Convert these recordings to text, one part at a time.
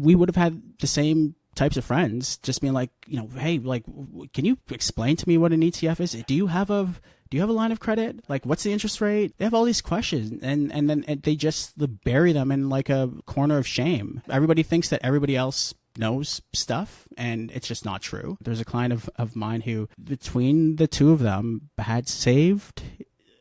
we would have had the same types of friends just being like, hey, like, can you explain to me what an ETF is? Do you have a line of credit? Like, what's the interest rate? They have all these questions, and then they just bury them in like a corner of shame. Everybody thinks that everybody else knows stuff, and it's just not true. There's a client of mine who, between the two of them, had saved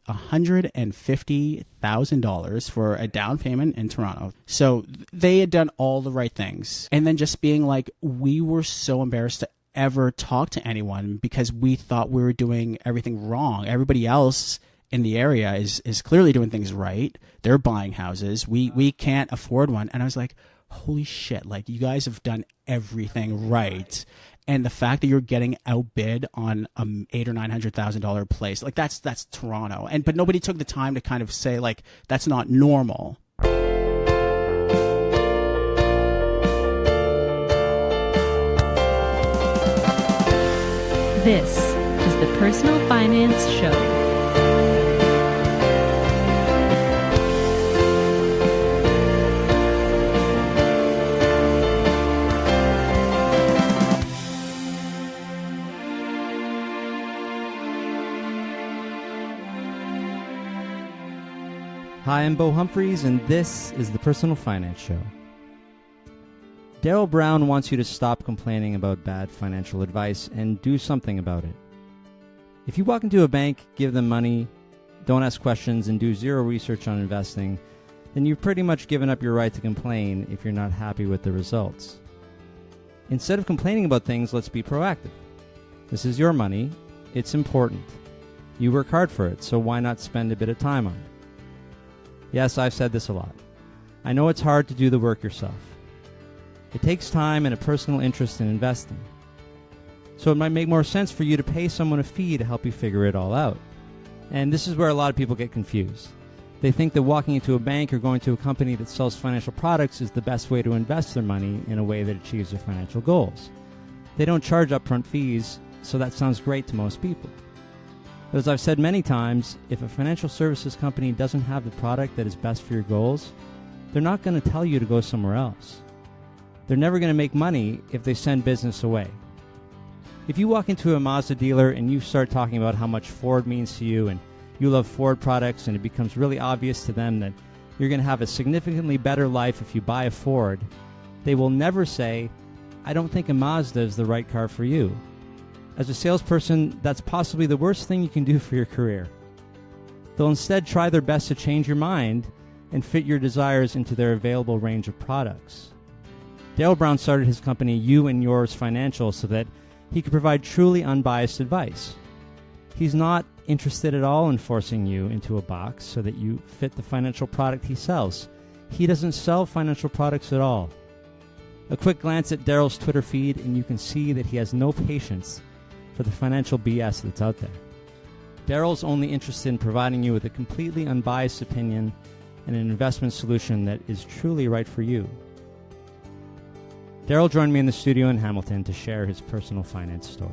$150,000 for a down payment in Toronto. So they had done all the right things. And then just being like, we were so embarrassed to ever talk to anyone because we thought we were doing everything wrong. Everybody else in the area is clearly doing things right. They're buying houses. We can't afford one. And I was like, holy shit, like, you guys have done everything right. And the fact that you're getting outbid on $800,000 or $900,000 place, like, that's Toronto. But nobody took the time to kind of say, like, that's not normal. This is the Personal Finance Show. Hi, I'm Bo Humphreys, and this is the Personal Finance Show. Darryl Brown wants you to stop complaining about bad financial advice and do something about it. If you walk into a bank, give them money, don't ask questions, and do zero research on investing, then you've pretty much given up your right to complain if you're not happy with the results. Instead of complaining about things, let's be proactive. This is your money. It's important. You work hard for it, so why not spend a bit of time on it? Yes, I've said this a lot. I know it's hard to do the work yourself. It takes time and a personal interest in investing. So it might make more sense for you to pay someone a fee to help you figure it all out. And this is where a lot of people get confused. They think that walking into a bank or going to a company that sells financial products is the best way to invest their money in a way that achieves their financial goals. They don't charge upfront fees, so that sounds great to most people. But as I've said many times, if a financial services company doesn't have the product that is best for your goals, they're not going to tell you to go somewhere else. They're never going to make money if they send business away. If you walk into a Mazda dealer and you start talking about how much Ford means to you and you love Ford products, and it becomes really obvious to them that you're going to have a significantly better life if you buy a Ford, they will never say, I don't think a Mazda is the right car for you. As a salesperson, that's possibly the worst thing you can do for your career. They'll instead try their best to change your mind and fit your desires into their available range of products. Darryl Brown started his company You and Yours Financial so that he could provide truly unbiased advice. He's not interested at all in forcing you into a box so that you fit the financial product he sells. He doesn't sell financial products at all. A quick glance at Darryl's Twitter feed and you can see that he has no patience for the financial BS that's out there. Darryl's only interested in providing you with a completely unbiased opinion and an investment solution that is truly right for you. Darryl joined me in the studio in Hamilton to share his personal finance story.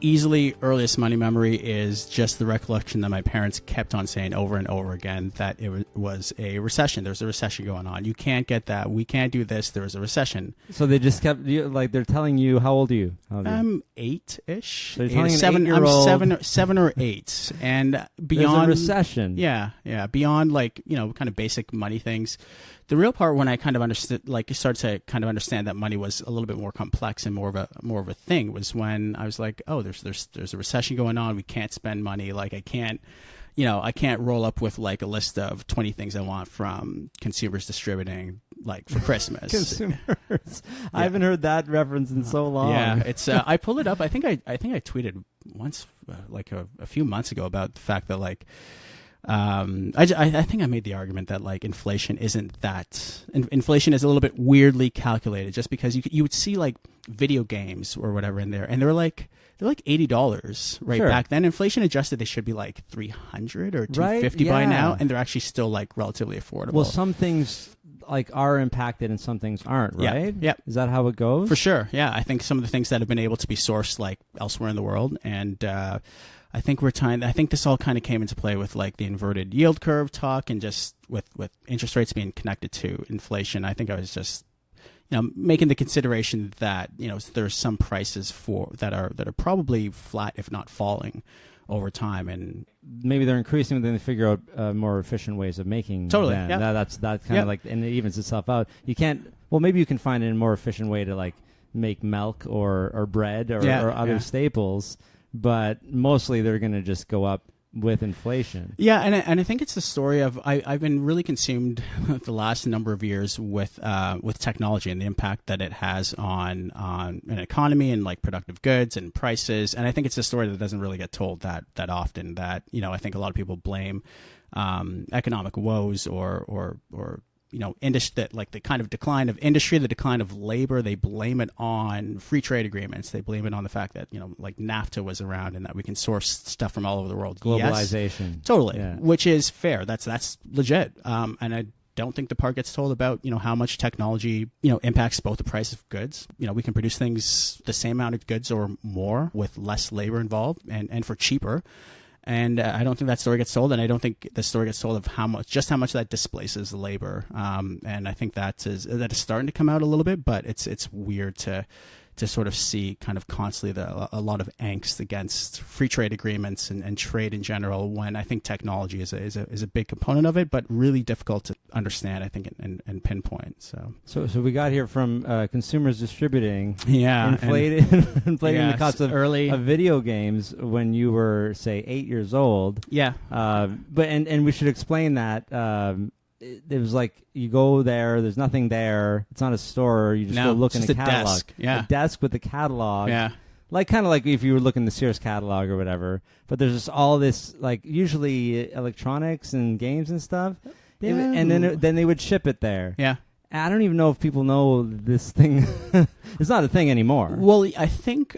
Easily earliest money memory is just the recollection that my parents kept on saying over and over again that it was a recession. There's a recession going on. You can't get that. We can't do this. There was a recession. So they just kept, like, they're telling you, how old are you? I'm 8-ish. So they're telling I'm seven or 8. And beyond... There's a recession. Yeah. Beyond, like, kind of basic money things. The real part, when I kind of understood, like, started to kind of understand that money was a little bit more complex and more of a thing, was when I was like, oh, there's a recession going on. We can't spend money. Like, I can't roll up with like a list of 20 things I want from Consumers Distributing, like, for Christmas. Consumers. Yeah. I haven't heard that reference in so long. Yeah, it's. I pulled it up. I think I tweeted once, like a few months ago, about the fact that, like, I think I made the argument that, like, inflation isn't that. Inflation is a little bit weirdly calculated, just because you would see, like, video games or whatever in there, and they're like $80 right Sure. back then. Inflation adjusted, they should be like $300 or $250 by now, and they're actually still, like, relatively affordable. Well, some things like are impacted and some things aren't, right? Yeah. Is that how it goes? For sure. Yeah. I think some of the things that have been able to be sourced like elsewhere in the world, and I think I think this all kind of came into play with like the inverted yield curve talk, and just with interest rates being connected to inflation. I think I was just making the consideration that there's some prices that are probably flat if not falling over time, and maybe they're increasing, but then they figure out more efficient ways of making totally. them. Yeah. That's kind of like, and it evens itself out. You can't. Well, maybe you can find a more efficient way to like make milk or bread or other staples, but mostly they're going to just go up with inflation. Yeah, and I think it's the story of I've been really consumed the last number of years with technology and the impact that it has on an economy and like productive goods and prices. And I think it's a story that doesn't really get told that often. That I think a lot of people blame economic woes or industry, like the kind of decline of industry, the decline of labor. They blame it on free trade agreements. They blame it on the fact that like NAFTA was around and that we can source stuff from all over the world. Globalization, yes, totally, which is fair. That's legit. And I don't think the part gets told about how much technology impacts both the price of goods. We can produce things the same amount of goods or more with less labor involved and for cheaper. And I don't think that story gets told, and I don't think the story gets told of how much that displaces labor. And I think that is starting to come out a little bit, but it's weird to sort of see kind of constantly a lot of angst against free trade agreements and trade in general, when I think technology is a big component of it, but really difficult to understand, I think, and pinpoint. So we got here from consumers distributing, inflating the cost of video games when you were, say, 8 years old. Yeah. But we should explain that. It was like you go there, there's nothing there. It's not a store. You just go look in a catalog. Desk. Yeah. A desk with a catalog. Yeah. Like kind of like if you were looking the Sears catalog or whatever. But there's just all this, like usually electronics and games and stuff. Yeah. And then they would ship it there. Yeah. I don't even know if people know this thing. It's not a thing anymore. Well, I think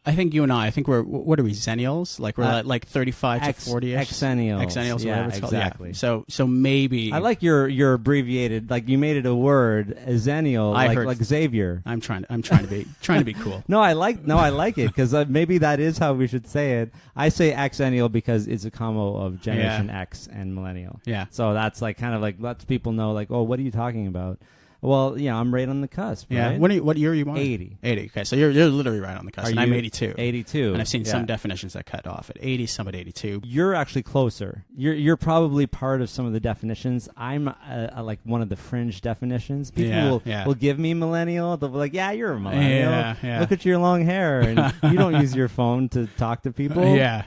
you and I think we're, what are we, Zennials? Like we're like 35 to 40-ish? Xennials. Xennials, yeah, whatever it's called. Exactly. Yeah. So maybe... I like your abbreviated, like you made it a word, a Zennial, like Xavier. I'm trying to be cool. No, I like it, because maybe that is how we should say it. I say Xennial because it's a combo of Generation X and Millennial. Yeah. So that's like kind of like lets people know, like, oh, what are you talking about? Well, yeah, I'm right on the cusp. Yeah. Right? What year are you born? 80. 80. Okay, so you're literally right on the cusp. And I'm 82. 82. And I've seen some definitions that cut off at 80, some at 82. You're actually closer. You're probably part of some of the definitions. I'm like one of the fringe definitions. People will give me millennial. They'll be like, yeah, you're a millennial. Yeah. Look at your long hair, and you don't use your phone to talk to people. Yeah.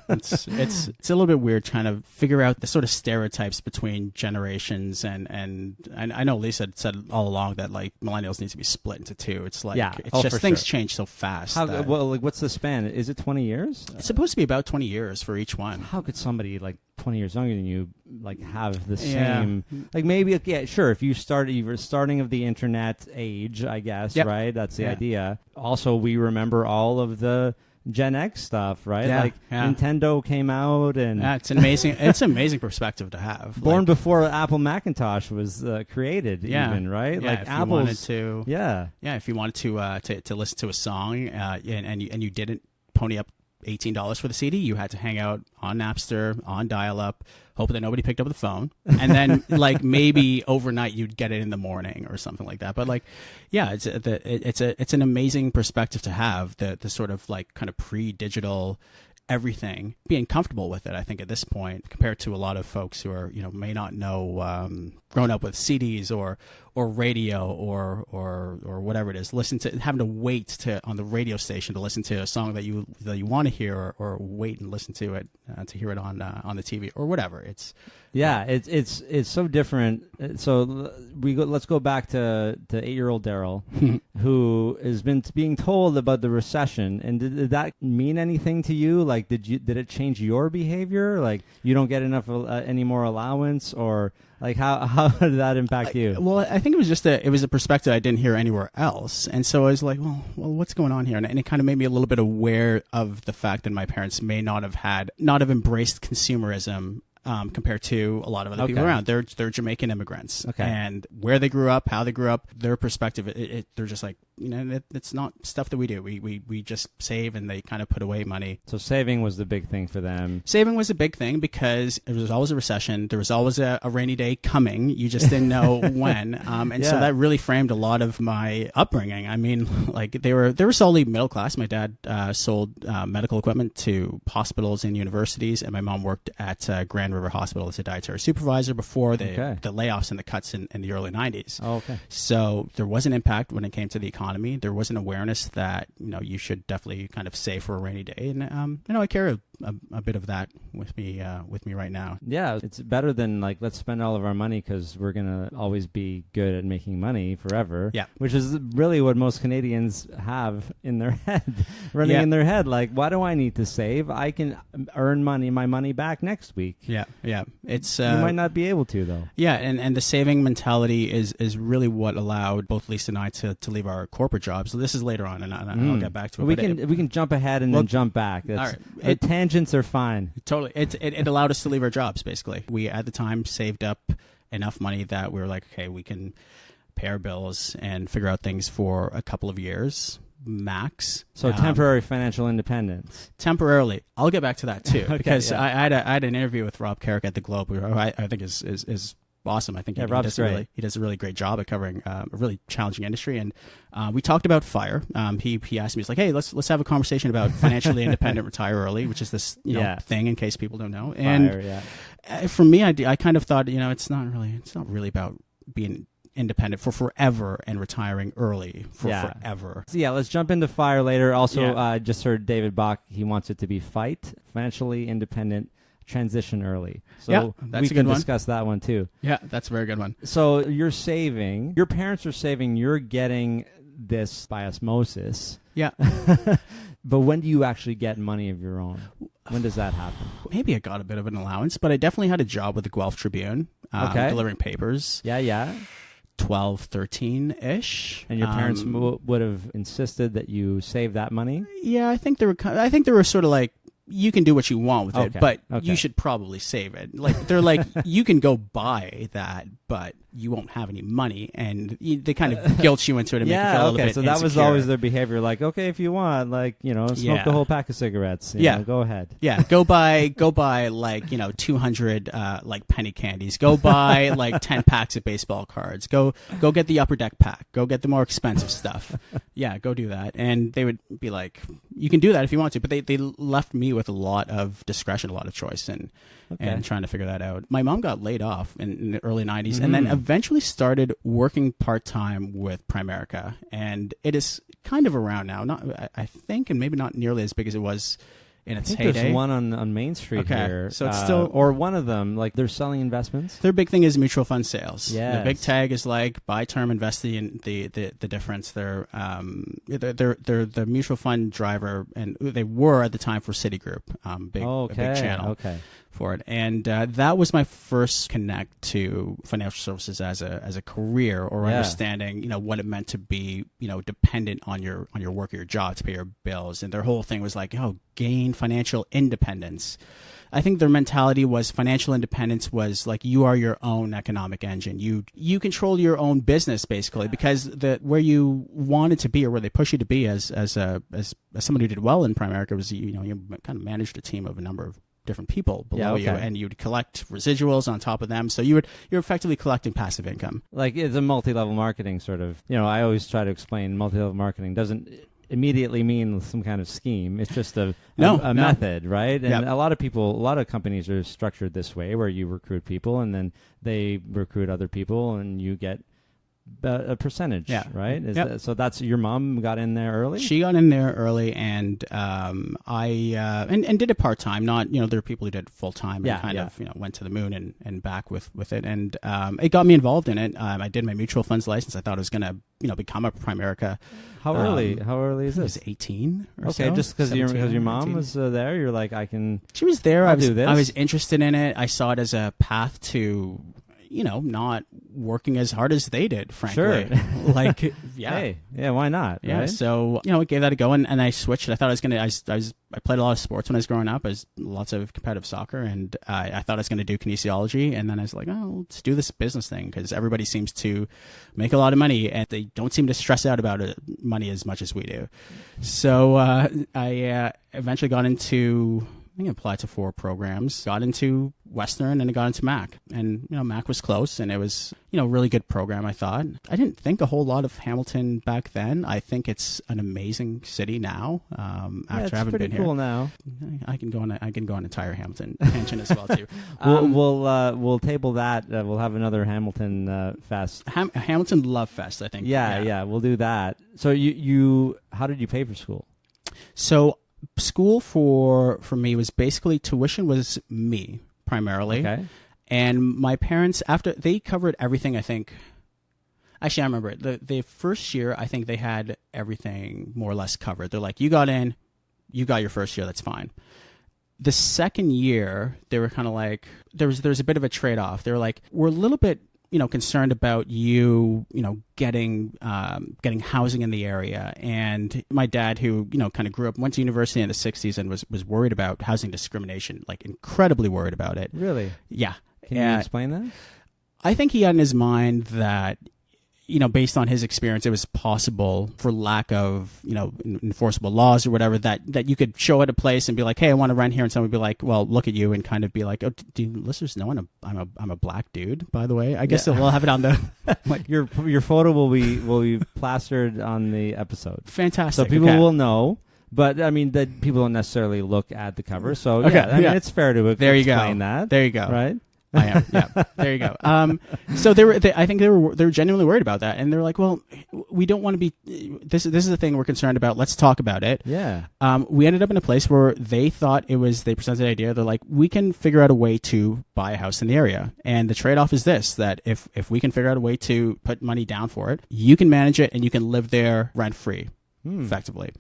It's a little bit weird trying to figure out the sort of stereotypes between generations, and I know Lisa had said all along that like millennials need to be split into two. It's like it's just things change so fast. What's the span? Is it 20 years? It's supposed to be about 20 years for each one. How could somebody like 20 years younger than you like have the same, like maybe sure, if you were starting of the internet age, I guess, right? That's the idea. Also, we remember all of the Gen X stuff, right? Nintendo came out, and it's an amazing perspective to have. Born before Apple Macintosh was created, even, right? Yeah, like if Apple's, you wanted to, if you wanted to listen to a song, and you didn't pony up $18 for the CD, you had to hang out on Napster, on dial-up, hoping that nobody picked up the phone, and then like maybe overnight you'd get it in the morning or something like that. But like, it's an amazing perspective to have, the sort of like kind of pre-digital everything, being comfortable with it. I think at this point, compared to a lot of folks who are may not know, grown up with CDs or radio or whatever it is, having to wait on the radio station to listen to a song that you want to hear, or wait and listen to it to hear it on the TV or whatever. It's so different. So let's go back to 8-year-old Darryl, who has been being told about the recession. And did that mean anything to you? Like, did it change your behavior? Like, you don't get enough any more allowance, or like how did that impact you? Well, I think it was a perspective I didn't hear anywhere else, and so I was like, well, what's going on here? And it kind of made me a little bit aware of the fact that my parents may not have embraced consumerism compared to a lot of other people around. They're Jamaican immigrants. Okay. And where they grew up, how they grew up, their perspective, they're just like, it's not stuff that we do. We just save, and they kind of put away money. So saving was the big thing for them. Saving was a big thing because there was always a recession. There was always a rainy day coming. You just didn't know when. And so that really framed a lot of my upbringing. I mean, like they were solely middle class. My dad sold medical equipment to hospitals and universities, and my mom worked at Grand River Hospital as a dietary supervisor before the layoffs and the cuts in the early 90s. Oh, okay. So there was an impact when it came to the economy. There was an awareness that, you should definitely kind of save for a rainy day. And, I carry a bit of that with me right now. Yeah, it's better than like, let's spend all of our money because we're going to always be good at making money forever. Yeah. Which is really what most Canadians have in their head, running in their head. Like, why do I need to save? I can earn my money back next week. Yeah. It's you might not be able to, though. Yeah, and the saving mentality is really what allowed both Lisa and I to leave our corporate jobs. So this is later on, and I'll get back to it. We can jump ahead and then jump back. All right. Tangents are fine. Totally. It allowed us to leave our jobs, basically. We, at the time, saved up enough money that we were like, okay, we can pay our bills and figure out things for a couple of years max. So temporary financial independence. Temporarily. I'll get back to that too, Okay, because I had an interview with Rob Carrick at the Globe, who I think is awesome. I think Rob's great. He does a really great job at covering a really challenging industry. And we talked about FIRE. He asked me, he's like, hey, let's have a conversation about financially independent retire early, which is this thing in case people don't know. And for me, I kind of thought, it's not really about being independent for forever and retiring early for forever. So let's jump into FIRE later. Also, just heard David Bach. He wants it to be FIGHT, financially independent, transition early. So that's we a good can one. discuss that one too. Yeah, that's a very good one. So you're saving. Your parents are saving. You're getting this by osmosis. Yeah. But when do you actually get money of your own? When does that happen? Maybe I got a bit of an allowance, but I definitely had a job with the Guelph Tribune, delivering papers. Yeah. 12, 13-ish. And your parents would have insisted that you save that money? Yeah, I think they were sort of like, you can do what you want with it, but you should probably save it. Like they're like, you can go buy that, but you won't have any money, and they kind of guilt you into it and make you feel a little bit so insecure. That was always their behavior. Like, okay, if you want, like, smoke the whole pack of cigarettes. You know, go ahead. Yeah, go buy like 200 like penny candies. Go buy like 10 packs of baseball cards. Go get the upper deck pack. Go get the more expensive stuff. Yeah, go do that. And they would be like, you can do that if you want to, but they left me with a lot of discretion, a lot of choice, and trying to figure that out. My mom got laid off in the early 90s and then eventually started working part-time with Primerica. And it is kind of around now, I think, and maybe not nearly as big as it was in its heyday. There's one on Main Street here. So it's still... Or one of them, like they're selling investments? Their big thing is mutual fund sales. Yes. The big tag is like buy term, invest the difference. They're the mutual fund driver, and they were at the time for Citigroup, a big channel for it. And that was my first connect to financial services as a career, or understanding what it meant to be dependent on your work or your job to pay your bills. And their whole thing was like, gain financial independence. I think their mentality was financial independence was like, you are your own economic engine. You control your own business, basically, because where you wanted to be, or where they push you to be as someone who did well in Primerica, was you kind of managed a team of a number of different people below you, and you'd collect residuals on top of them. So you're effectively collecting passive income. Like, it's a multi-level marketing sort of. I always try to explain multi-level marketing doesn't immediately mean some kind of scheme. It's just a method, right? And a lot of companies are structured this way, where you recruit people and then they recruit other people and you get a percentage, right? So that's your mom got in there early? She got in there early, and I did it part-time. Not, there are people who did full-time and went to the moon and back with it. And it got me involved in it. I did my mutual funds license. I thought I was going to become a Primerica. How early? How early is this? I was 18 or so. Okay, just because your mom was there, you're like, I can... She was there. I'll do this. I was interested in it. I saw it as a path to... not working as hard as they did, frankly. Sure. Like, yeah. Hey, yeah, why not? Yeah, right? so, I gave that a go, and I switched. I thought I was going to, I played a lot of sports when I was growing up. I was lots of competitive soccer, and I thought I was going to do kinesiology, and then I was like, oh, let's do this business thing, because everybody seems to make a lot of money, and they don't seem to stress out about money as much as we do. So I eventually got into... I applied to 4 programs, got into Western, and I got into Mac. And, Mac was close, and it was, a really good program, I thought. I didn't think a whole lot of Hamilton back then. I think it's an amazing city now, after having been here. It's pretty cool now. I can go on an entire Hamilton tangent as well, too. We'll table that. We'll have another Hamilton fest. Hamilton Love Fest, I think. Yeah, we'll do that. So you how did you pay for school? So school for me was basically tuition was me primarily. Okay. And my parents, after they covered everything, I think. Actually, I remember it. The first year, I think they had everything more or less covered. They're like, you got in, you got your first year, that's fine. The second year, they were kind of like, there's a bit of a trade-off. They were like, we're a little bit, concerned about you, getting housing in the area. And my dad, who, kind of grew up, went to university in the 60s and was worried about housing discrimination, like incredibly worried about it. Really? Yeah. Can you explain that? I think he had in his mind that, based on his experience, it was possible, for lack of, enforceable laws or whatever, that you could show at a place and be like, hey, I want to rent here. And someone would be like, well, look at you, and kind of be like, oh, do listeners know I'm a black dude, by the way? I guess we'll have it on the... like, your photo will be plastered on the episode. Fantastic. So people will know. But, I mean, that people don't necessarily look at the cover. So, okay, I mean, it's fair to explain that. There you go. Right? I am. Yeah. There you go. So I think they were genuinely worried about that, and they're like, "Well, we don't want to be. This is the thing we're concerned about. Let's talk about it." Yeah. We ended up in a place where they thought it was. They presented the idea. They're like, "We can figure out a way to buy a house in the area, and the trade-off is this: that if we can figure out a way to put money down for it, you can manage it, and you can live there rent-free, effectively."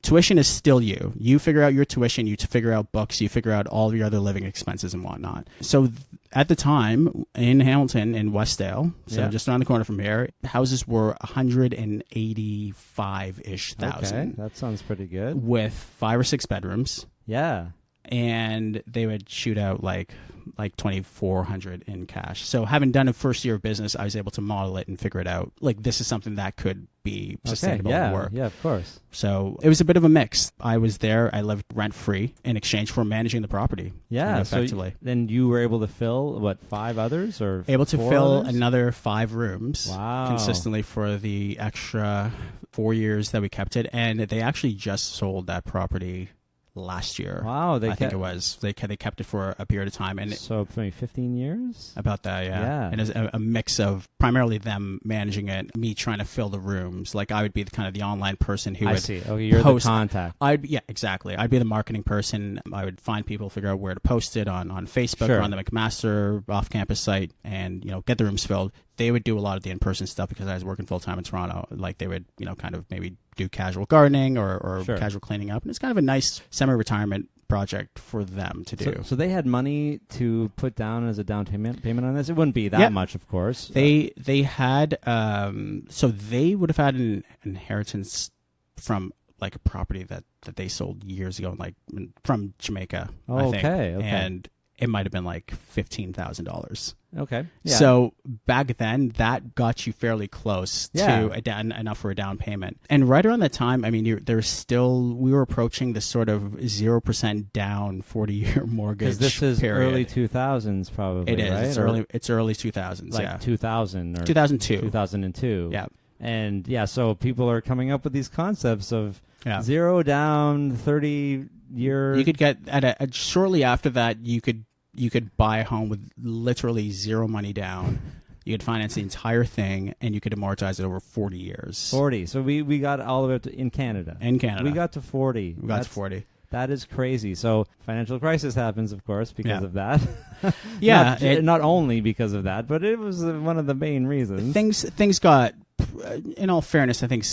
Tuition is still you. You figure out your tuition, you figure out books, you figure out all your other living expenses and whatnot. So at the time in Hamilton, in Westdale, just around the corner from here, houses were 185-ish thousand. Okay, that sounds pretty good. With 5 or 6 bedrooms. Yeah. And they would shoot out like $2,400 in cash. So having done a first year of business, I was able to model it and figure it out. Like, this is something that could be sustainable and work. Yeah, of course. So it was a bit of a mix. I was there. I lived rent free in exchange for managing the property. Yeah, effectively. So then you were able to fill 5 others or able to fill others? Another 5 rooms. Wow. Consistently for the extra 4 years that we kept it, and they actually just sold that property last year. Wow, I think it was. They kept it for a period of time, and so maybe 15 years. About that, yeah. And it's a mix of primarily them managing it, me trying to fill the rooms. Like, I would be the online person who would. I see. Okay, you're the contact. Exactly. I'd be the marketing person. I would find people, figure out where to post it on Facebook or on the McMaster off-campus site, and get the rooms filled. They would do a lot of the in-person stuff because I was working full-time in Toronto. Like, they would, kind of maybe do casual gardening or casual cleaning up. And it's kind of a nice semi-retirement project for them to do. So they had money to put down as a down payment on this? It wouldn't be that much, of course. They had, so they would have had an inheritance from like a property that they sold years ago, like from Jamaica, I think. Okay. And it might have been like $15,000. Okay. Yeah. So back then, that got you fairly close to enough for a down payment. And right around that time, I mean, we were approaching the sort of 0% down 40-year mortgage. Because this is period. Early 2000s, probably. It is. Right? It's early 2000s. Like 2000 or 2002. 2002. Yeah. And so people are coming up with these concepts of 0 down 30-year. You could get shortly after that. You could buy a home with literally 0 money down. You could finance the entire thing, and you could amortize it over 40 years. 40. So we got all the way up to in Canada. In Canada. We got to 40. We got to 40. That is crazy. So financial crisis happens, of course, because of that. Not only because of that, but it was one of the main reasons. Things got, in all fairness, I think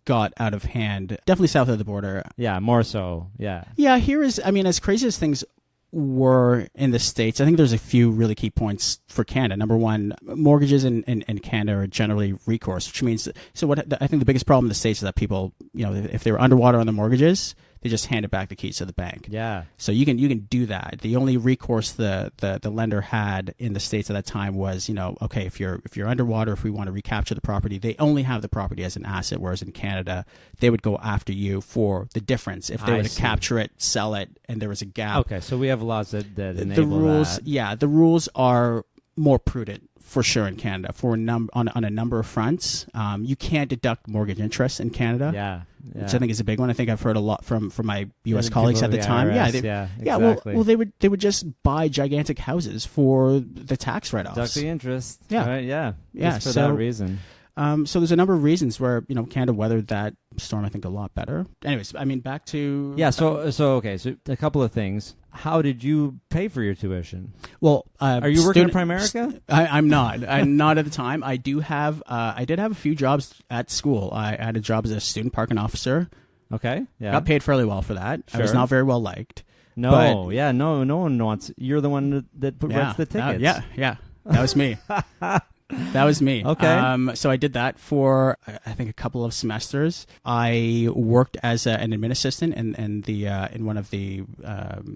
got out of hand. Definitely south of the border. Yeah, more so. Yeah. Yeah, here is, I mean, as crazy as things were in the States, I think there's a few really key points for Canada. Number one, mortgages in Canada are generally recourse, which means, so what I think the biggest problem in the States is that people, if they were underwater on their mortgages, they just handed back the keys to the bank. Yeah. So you can do that. The only recourse the lender had in the States at that time was, okay, if you're underwater, if we want to recapture the property, they only have the property as an asset, whereas in Canada, they would go after you for the difference. If they were to capture it, sell it, and there was a gap. Okay, so we have laws that enable the rules, that. Yeah, the rules are more prudent for sure in Canada for on a number of fronts. You can't deduct mortgage interest in Canada. Yeah. Which I think is a big one. I think I've heard a lot from my U.S. And colleagues at the time. IRS, exactly. Well, they would just buy gigantic houses for the tax write-offs. Deduct the interest. Yeah, right? Yeah, yeah. Just for that reason. So there's a number of reasons where Canada weathered that storm, I think, a lot better. Anyways, I mean, back to So a couple of things. How did you pay for your tuition? Well, are you working at Primerica? I'm not. I'm not at the time. I did have a few jobs at school. I had a job as a student parking officer. Okay. Yeah. Got paid fairly well for that. Sure. I was not very well liked. No. No one wants. You're the one that writes the tickets. Yeah. That was me. That was me. Okay. So I did that for I think a couple of semesters. I worked as an admin assistant in one of the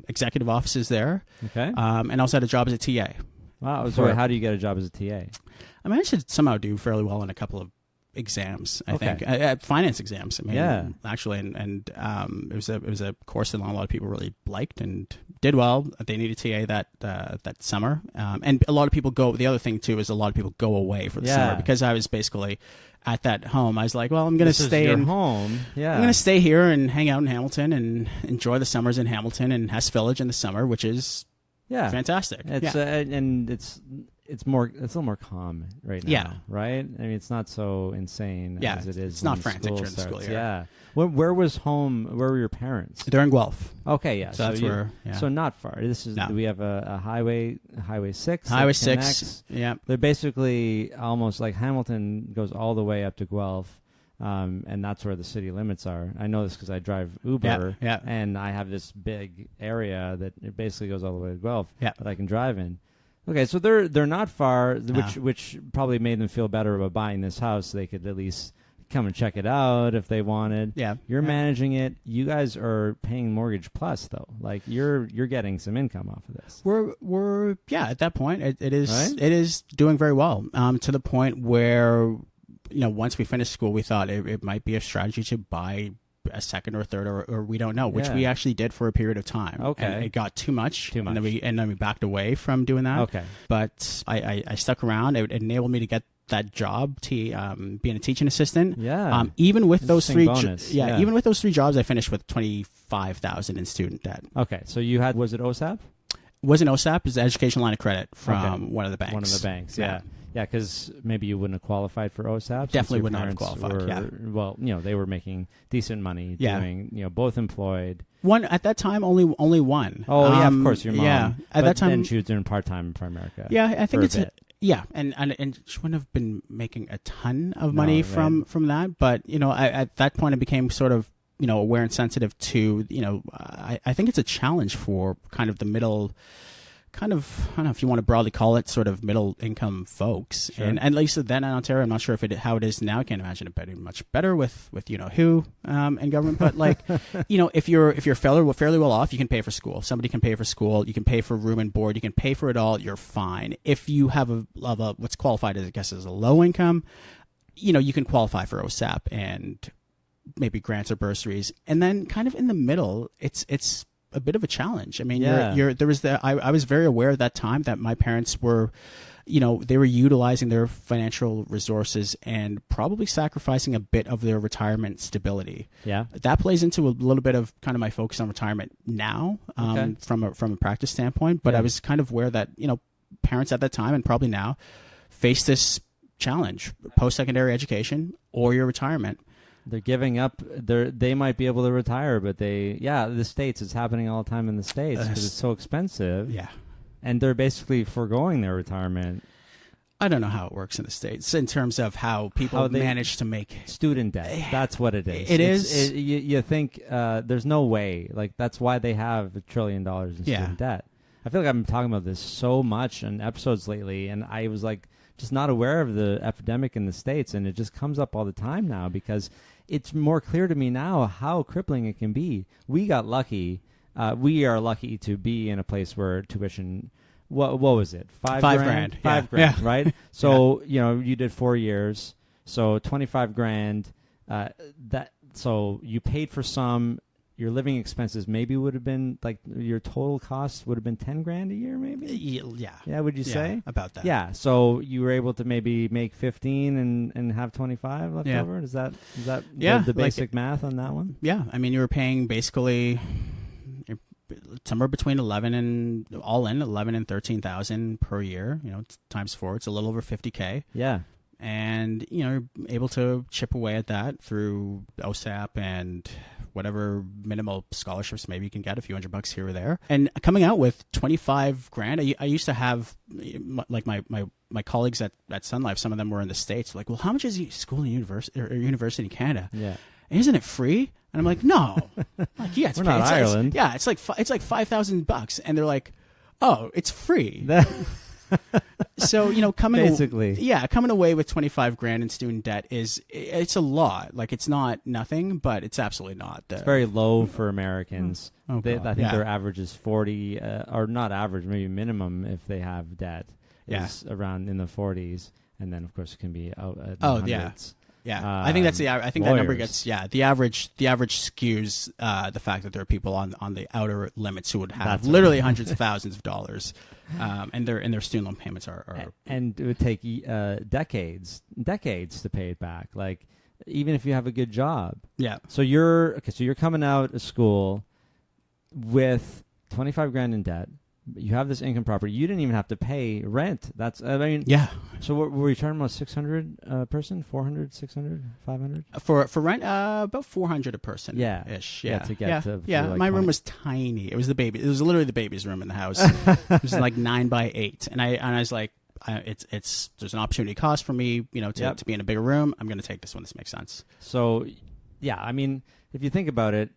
executive offices there. Okay. And also had a job as a TA. Wow. So how do you get a job as a TA? I managed to somehow do fairly well in a couple of exams. I think finance exams. I mean, actually, and it was a course that a lot of people really liked and did well. They needed TA that summer, and a lot of people go. The other thing too is a lot of people go away for the summer because I was basically at that home. I was like, well, I'm going to stay in home. Yeah, I'm going to stay here and hang out in Hamilton and enjoy the summers in Hamilton and Hess Village in the summer, which is fantastic. And it's a little more calm right now. Yeah. Right? I mean, it's not so insane as it is. It's not frantic during the school year. Yeah. Where was home? Where were your parents? They're in Guelph. Okay, yeah. So that's where. Yeah. So not far. We have a highway 6. Highway 6. Yeah. They're basically almost like Hamilton goes all the way up to Guelph. And that's where the city limits are. I know this because I drive Uber, and I have this big area that it basically goes all the way to Guelph that I can drive in. Okay, so they're not far, which probably made them feel better about buying this house. So they could at least come and check it out if they wanted. Yeah, you're managing it. You guys are paying mortgage plus though. Like you're getting some income off of this. We're at that point it is right? It is doing very well. To the point where once we finished school, we thought it might be a strategy to buy a second or third or we don't know, which we actually did for a period of time. Okay. And it got too much. And then we backed away from doing that. Okay. But I stuck around. It enabled me to get that job, being a teaching assistant. Yeah. Even with those three even with those 3 jobs, I finished with $25,000 in student debt. Okay. So was it OSAP? It wasn't OSAP. It was the education line of credit from one of the banks. One of the banks, yeah. Yeah, because maybe you wouldn't have qualified for OSAP. Definitely would not have qualified. Well, they were making decent money doing, both employed. One at that time, only one. Oh yeah, of course, your mom. Yeah, at that time, then she was doing part time in Primerica. Yeah, I think it's and she wouldn't have been making a ton of money from that. But at that point, it became sort of aware and sensitive to I think it's a challenge for kind of the middle. Kind of, I don't know if you want to broadly call it sort of middle income folks. Sure. And at least then in Ontario, I'm not sure how it is now. I can't imagine it being much better with who in government. But like, if you're fairly well off, you can pay for school. Somebody can pay for school. You can pay for room and board. You can pay for it all. You're fine. If you have a what's qualified as, I guess, as a low income, you can qualify for OSAP and maybe grants or bursaries. And then kind of in the middle, it's a bit of a challenge. I mean, I was very aware at that time that my parents were, they were utilizing their financial resources and probably sacrificing a bit of their retirement stability. Yeah. That plays into a little bit of kind of my focus on retirement now, from a practice standpoint. But I was kind of aware that, parents at that time and probably now face this challenge, post-secondary education or your retirement. They're giving up. They might be able to retire, but the States, it's happening all the time in the States because it's so expensive. Yeah. And they're basically foregoing their retirement. I don't know how it works in the States in terms of how people How they- manage to make Student debt. That's what it is. It is. You think there's no way. Like, that's why they have $1 trillion in student debt. I feel like I've been talking about this so much on episodes lately, and I was like just not aware of the epidemic in the States, and it just comes up all the time now because it's more clear to me now how crippling it can be. We got lucky. We are lucky to be in a place where tuition. What was it? $5 grand? $5 grand, right? So you did 4 years, so $25 grand. So you paid for some. Your living expenses maybe would have been like your total cost would have been 10 grand a year, maybe. Yeah. Would you say about that? Yeah. So you were able to maybe make 15 and have 25 left over. Is that the basic math on that one? Yeah. I mean, you were paying basically somewhere between 11 and 13,000 per year. Times 4, it's a little over $50K. Yeah. And you're able to chip away at that through OSAP and whatever minimal scholarships maybe you can get, a few $100 here or there. And coming out with 25 grand, I used to have like my colleagues at Sun Life, some of them were in the States, like, well, how much is school in university in Canada? Yeah. Isn't it free? And I'm like, no. Like, yeah, it's We're free. not Ireland. It's like $5,000, and they're like, oh, it's free. So coming away with 25 grand in student debt it's a lot. Like, it's not nothing, but it's absolutely not. It's very low for Americans. I think their average is 40, or not average, maybe minimum if they have debt is around in the 40s, and then of course it can be out at the hundreds. Yeah, I think that's the. I think lawyers. that number gets. Yeah, the average skews the fact that there are people on the outer limits who would have literally hundreds of thousands of dollars, and their student loan payments are. And it would take decades to pay it back. Like, even if you have a good job. Yeah. So you're coming out of school with 25 grand in debt. You have this income property. You didn't even have to pay rent. Yeah. So what were you charging about 600 person? 400, 600, 500? For rent, about 400 a person. Ish. Yeah. To get to like my 20. Room was tiny. It was literally the baby's room in the house. It was like 9 by 8, and I was like, there's an opportunity cost for me, to be in a bigger room. I'm going to take this one. This makes sense. So, yeah, I mean, if you think about it,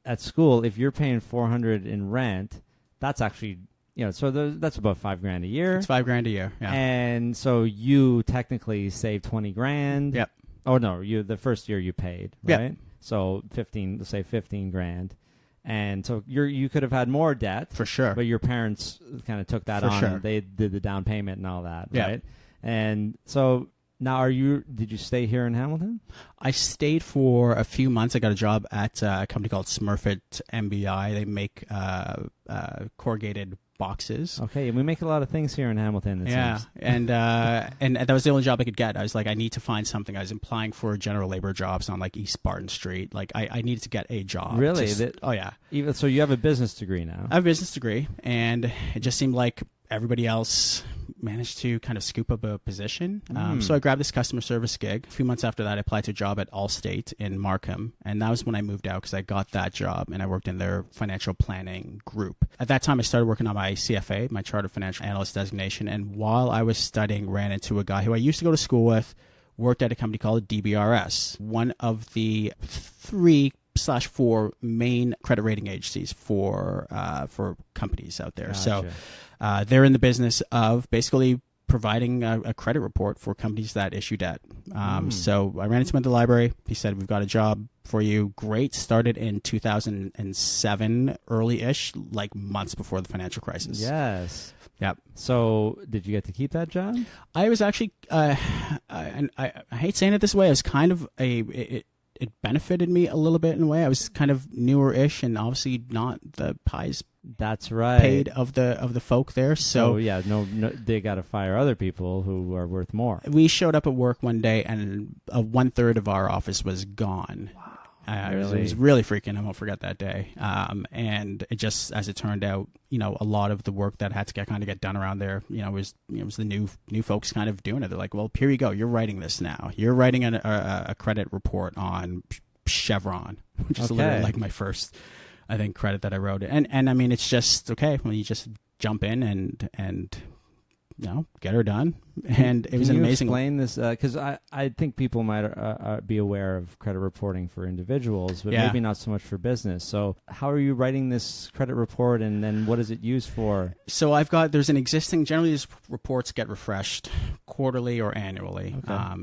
at school, if you're paying 400 in rent. That's actually, so that's about $5 grand a year. It's $5 grand a year, yeah. And so you technically saved 20 grand. Yep. Oh no, the first year you paid, right? Yep. So 15 grand, and so you could have had more debt for sure. But your parents kind of took that on. Sure. And they did the down payment and all that, yep. right? And so. Now, did you stay here in Hamilton? I stayed for a few months. I got a job at a company called Smurfit MBI. They make corrugated boxes. Okay, and we make a lot of things here in Hamilton. It seems. and that was the only job I could get. I was like, I need to find something. I was applying for general labor jobs on like East Barton Street. Like, I needed to get a job. Really? Oh yeah. So you have a business degree now? I have a business degree, and it just seemed like everybody else managed to kind of scoop up a position. So I grabbed this customer service gig. A few months after that, I applied to a job at Allstate in Markham. And that was when I moved out because I got that job and I worked in their financial planning group. At that time, I started working on my CFA, my Chartered Financial Analyst designation. And while I was studying, ran into a guy who I used to go to school with, worked at a company called DBRS, one of the 3/4 main credit rating agencies for companies out there. Gotcha. So they're in the business of basically providing a credit report for companies that issue debt. So I ran into him at the library. He said, we've got a job for you. Great. Started in 2007, early-ish, like months before the financial crisis. Yes. Yep. So did you get to keep that job? I was actually, and I hate saying it this way, I was kind of it benefited me a little bit in a way. I was kind of newer-ish and obviously not the highest That's right. paid of the folk there. So yeah, no, they got to fire other people who are worth more. We showed up at work one day and 1/3 of our office was gone. Wow. Really? It was really freaking. I won't forget that day. And it just, as it turned out, a lot of the work that had to get done around there, was the new folks kind of doing it. They're like, well, here you go. You're writing this now. You're writing a credit report on Chevron, which is literally like my first, I think, credit that I wrote. And I mean, it's just okay when you just jump in and get her done. And it was an amazing. Explain this because I think people might be aware of credit reporting for individuals, but maybe not so much for business. So how are you writing this credit report, and then what is it used for? So there's an existing, generally these reports get refreshed quarterly or annually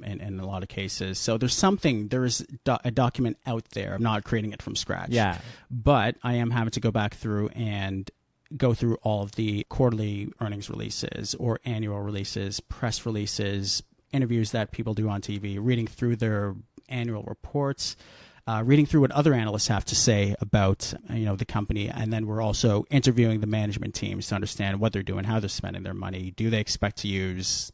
in a lot of cases. So there is a document out there. I'm not creating it from scratch. Yeah. But I am having to go back through and go through all of the quarterly earnings releases or annual releases, press releases, interviews that people do on TV, reading through their annual reports, reading through what other analysts have to say about the company, and then we're also interviewing the management teams to understand what they're doing, how they're spending their money. Do they expect to use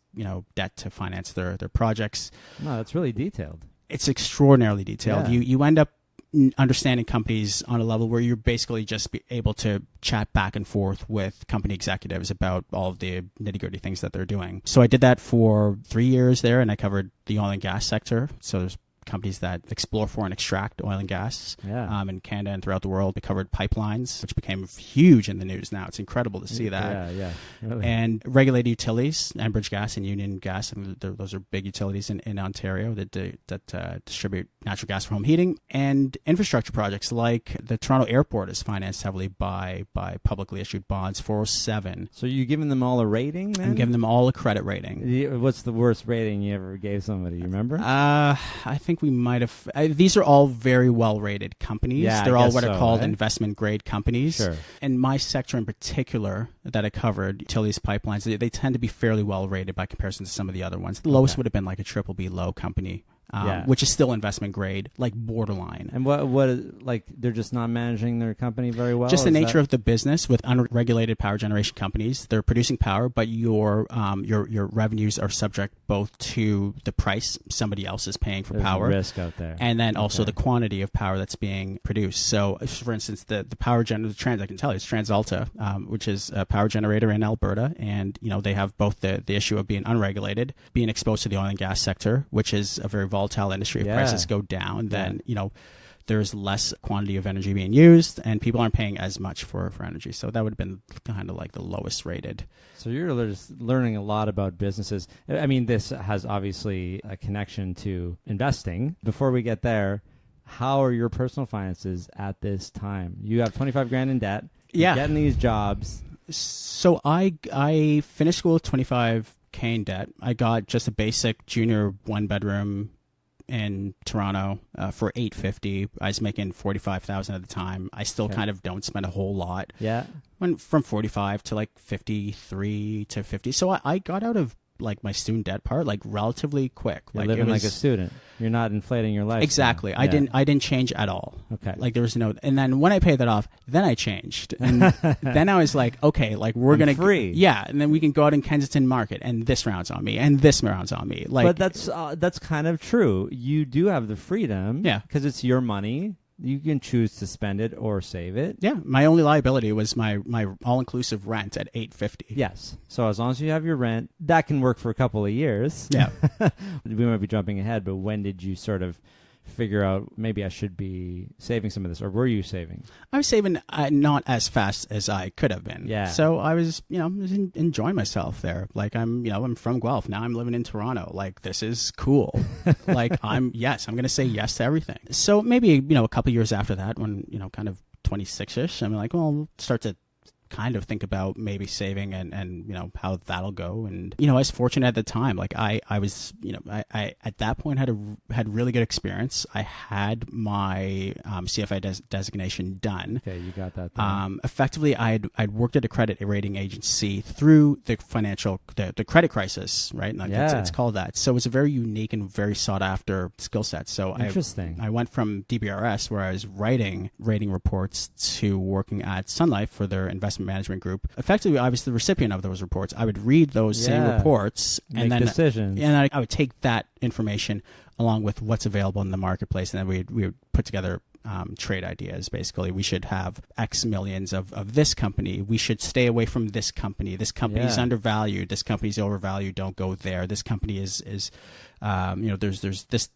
debt to finance their projects? No, that's really detailed. It's extraordinarily detailed. Yeah. You end up understanding companies on a level where you're basically just be able to chat back and forth with company executives about all of the nitty-gritty things that they're doing. So I did that for 3 years there, and I covered the oil and gas sector. So there's companies that explore for and extract oil and gas in Canada and throughout the world. We covered pipelines, which became huge in the news now. It's incredible to see that. Yeah, really. And regulated utilities, Enbridge Gas and Union Gas. And those are big utilities in Ontario that distribute natural gas for home heating. And infrastructure projects like the Toronto Airport is financed heavily by publicly issued bonds, 407. So you're giving them all a rating, then? I'm giving them all a credit rating. What's the worst rating you ever gave somebody? You remember? I think we might have. These are all very well-rated companies. Yeah, they're all what so, are called right? investment-grade companies. Sure. And my sector in particular that I covered, utilities, pipelines, they tend to be fairly well-rated by comparison to some of the other ones. The lowest would have been like a triple B low company. Which is still investment grade, like borderline. And what like they're just not managing their company very well? Just the nature of the business with unregulated power generation companies. They're producing power, but your revenues are subject both to the price somebody else is paying for power, risk out there, and then also the quantity of power that's being produced. So, for instance, the power generator, I can tell you, it's TransAlta, which is a power generator in Alberta, and they have both the issue of being unregulated, being exposed to the oil and gas sector, which is a very volatile industry. If prices go down, then there's less quantity of energy being used, and people aren't paying as much for energy. So that would have been kind of like the lowest rated. So you're just learning a lot about businesses. I mean, this has obviously a connection to investing. Before we get there, how are your personal finances at this time? You have 25 grand in debt. You're getting these jobs. So I finished school with 25K in debt. I got just a basic junior 1-bedroom in Toronto for $850. I was making $45,000 at the time. I still kind of don't spend a whole lot. Yeah, went from 45 to like 53 to 50. So I got out of like my student debt part like relatively quick. You're living like a student. You're not inflating your life. Exactly. Yeah. I didn't change at all. Okay. Like there was no. And then when I paid that off, then I changed, and then I was like, okay, like we're gonna free. Yeah, and then we can go out in Kensington Market, and this round's on me, and this round's on me. Like, but that's kind of true. You do have the freedom. Yeah. Because it's your money. You can choose to spend it or save it. Yeah, my only liability was my all-inclusive rent at $850. Yes. So as long as you have your rent, that can work for a couple of years. Yeah. We might be jumping ahead, but when did you sort of figure out maybe I should be saving some of this, or were you saving? I was saving not as fast as I could have been. Yeah. So I was, enjoying myself there. Like I'm from Guelph. Now I'm living in Toronto. Like this is cool. Like I'm going to say yes to everything. So maybe, a couple years after that when, kind of 26-ish, I'm like, well, we'll start to kind of think about maybe saving and how that'll go. And I was fortunate at the time. Like I was I at that point had really good experience. I had my CFI designation done. Okay, you got that done. Effectively I'd worked at a credit rating agency through the the credit crisis, right? Like it's called that. So it's a very unique and very sought after skill set. So interesting. I went from DBRS, where I was writing rating reports, to working at Sun Life for their investment management group. Effectively, I was the recipient of those reports. I would read those same reports and make decisions. And I would take that information along with what's available in the marketplace, and then we would put together trade ideas. Basically, we should have X millions of this company. We should stay away from this company. This company is undervalued. This company is overvalued. Don't go there. This company is there's this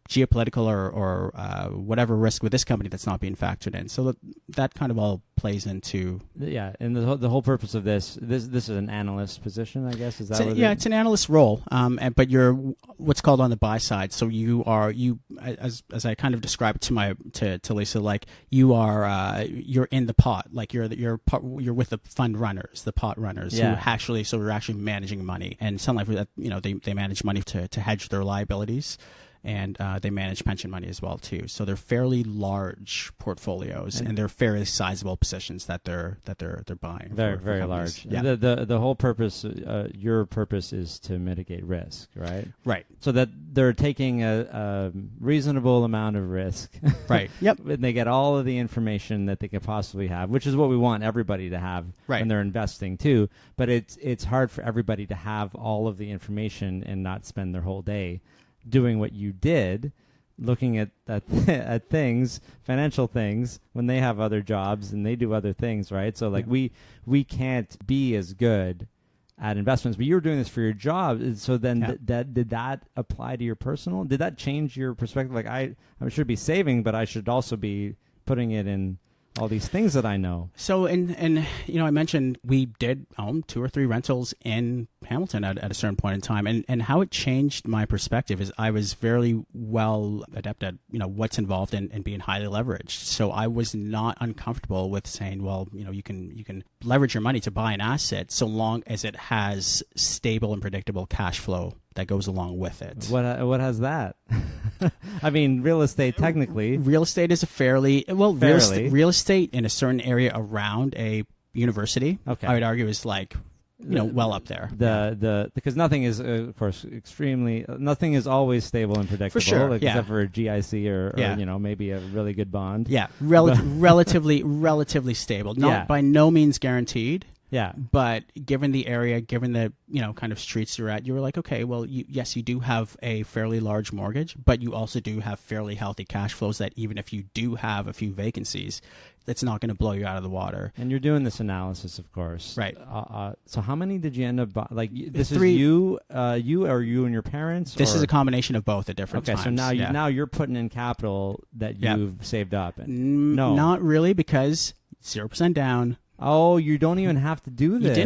geopolitical or whatever risk with this company that's not being factored in. So that kind of all plays into. Yeah, and the whole purpose of this is an analyst position, I guess. Is that what it's an analyst role, but you're what's called on the buy side. So you as I kind of described to Lisa, like you're in the pot, like you're with the fund runners, the pot runners, who actually, so you're actually managing money. And Sun Life, they manage money to hedge their liabilities. And they manage pension money as well too. So they're fairly large portfolios, and they're fairly sizable positions that they're buying. Very very large. Yeah. The whole purpose, your purpose, is to mitigate risk, right? Right. So that they're taking a reasonable amount of risk. Right. Yep. And they get all of the information that they could possibly have, which is what we want everybody to have when they're investing too. But it's hard for everybody to have all of the information and not spend their whole day doing what you did, looking at things, financial things, when they have other jobs and they do other things, right? So like we can't be as good at investments, but you were doing this for your job. So then did that apply to your personal? Did that change your perspective? Like I should be saving, but I should also be putting it in all these things that I know. So, and I mentioned we did own 2 or 3 rentals in Hamilton at a certain point in time, and how it changed my perspective is I was very well adept at what's involved in being highly leveraged. So I was not uncomfortable with saying, well, you can leverage your money to buy an asset so long as it has stable and predictable cash flow that goes along with it. What has that? I mean, real estate technically. Real estate is real estate in a certain area around a university. Okay. I would argue is like well up there. Because nothing is of course nothing is always stable and predictable. For sure, except for a GIC or maybe a really good bond. Yeah, relatively stable. Not by no means guaranteed. Yeah. But given the area, given the kind of streets you're at, you were like, okay, well, yes, you do have a fairly large mortgage, but you also do have fairly healthy cash flows that even if you do have a few vacancies, that's not going to blow you out of the water. And you're doing this analysis, of course. Right. So how many did you end up buying? Like this 3, is you or you and your parents? This is a combination of both at different times. Okay, so now you're putting in capital that you've saved up. No. Not really, because 0% down. Oh, you don't even have to do this. You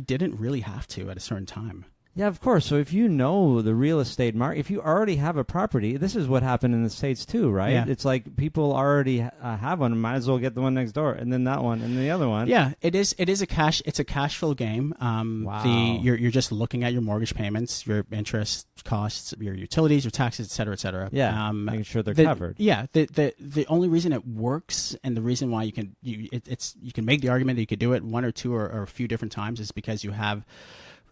didn't really have to at a certain time. Yeah, of course. So if you know the real estate market, if you already have a property, this is what happened in the States too, right? Yeah. It's like people already have one, might as well get the one next door, and then that one, and then the other one. Yeah, it's a cash flow game. Wow. You're just looking at your mortgage payments, your interest costs, your utilities, your taxes, et cetera, et cetera. Yeah, making sure they're covered. Yeah, the only reason it works and the reason why you can make the argument that you could do it 1 or 2 or a few different times is because you have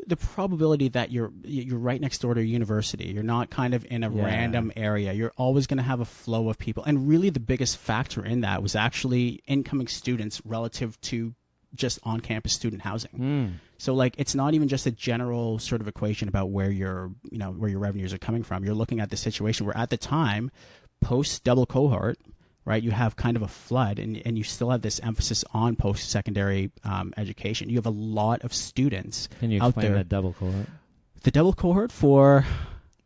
the probability that you're right next door to a university. You're not kind of in a random area. You're always going to have a flow of people. And really the biggest factor in that was actually incoming students relative to just on-campus student housing. So like it's not even just a general sort of equation about where your revenues are coming from. You're looking at the situation where at the time, post double cohort, right, you have kind of a flood, and you still have this emphasis on post-secondary education. You have a lot of students. Can you explain that double cohort? The double cohort for,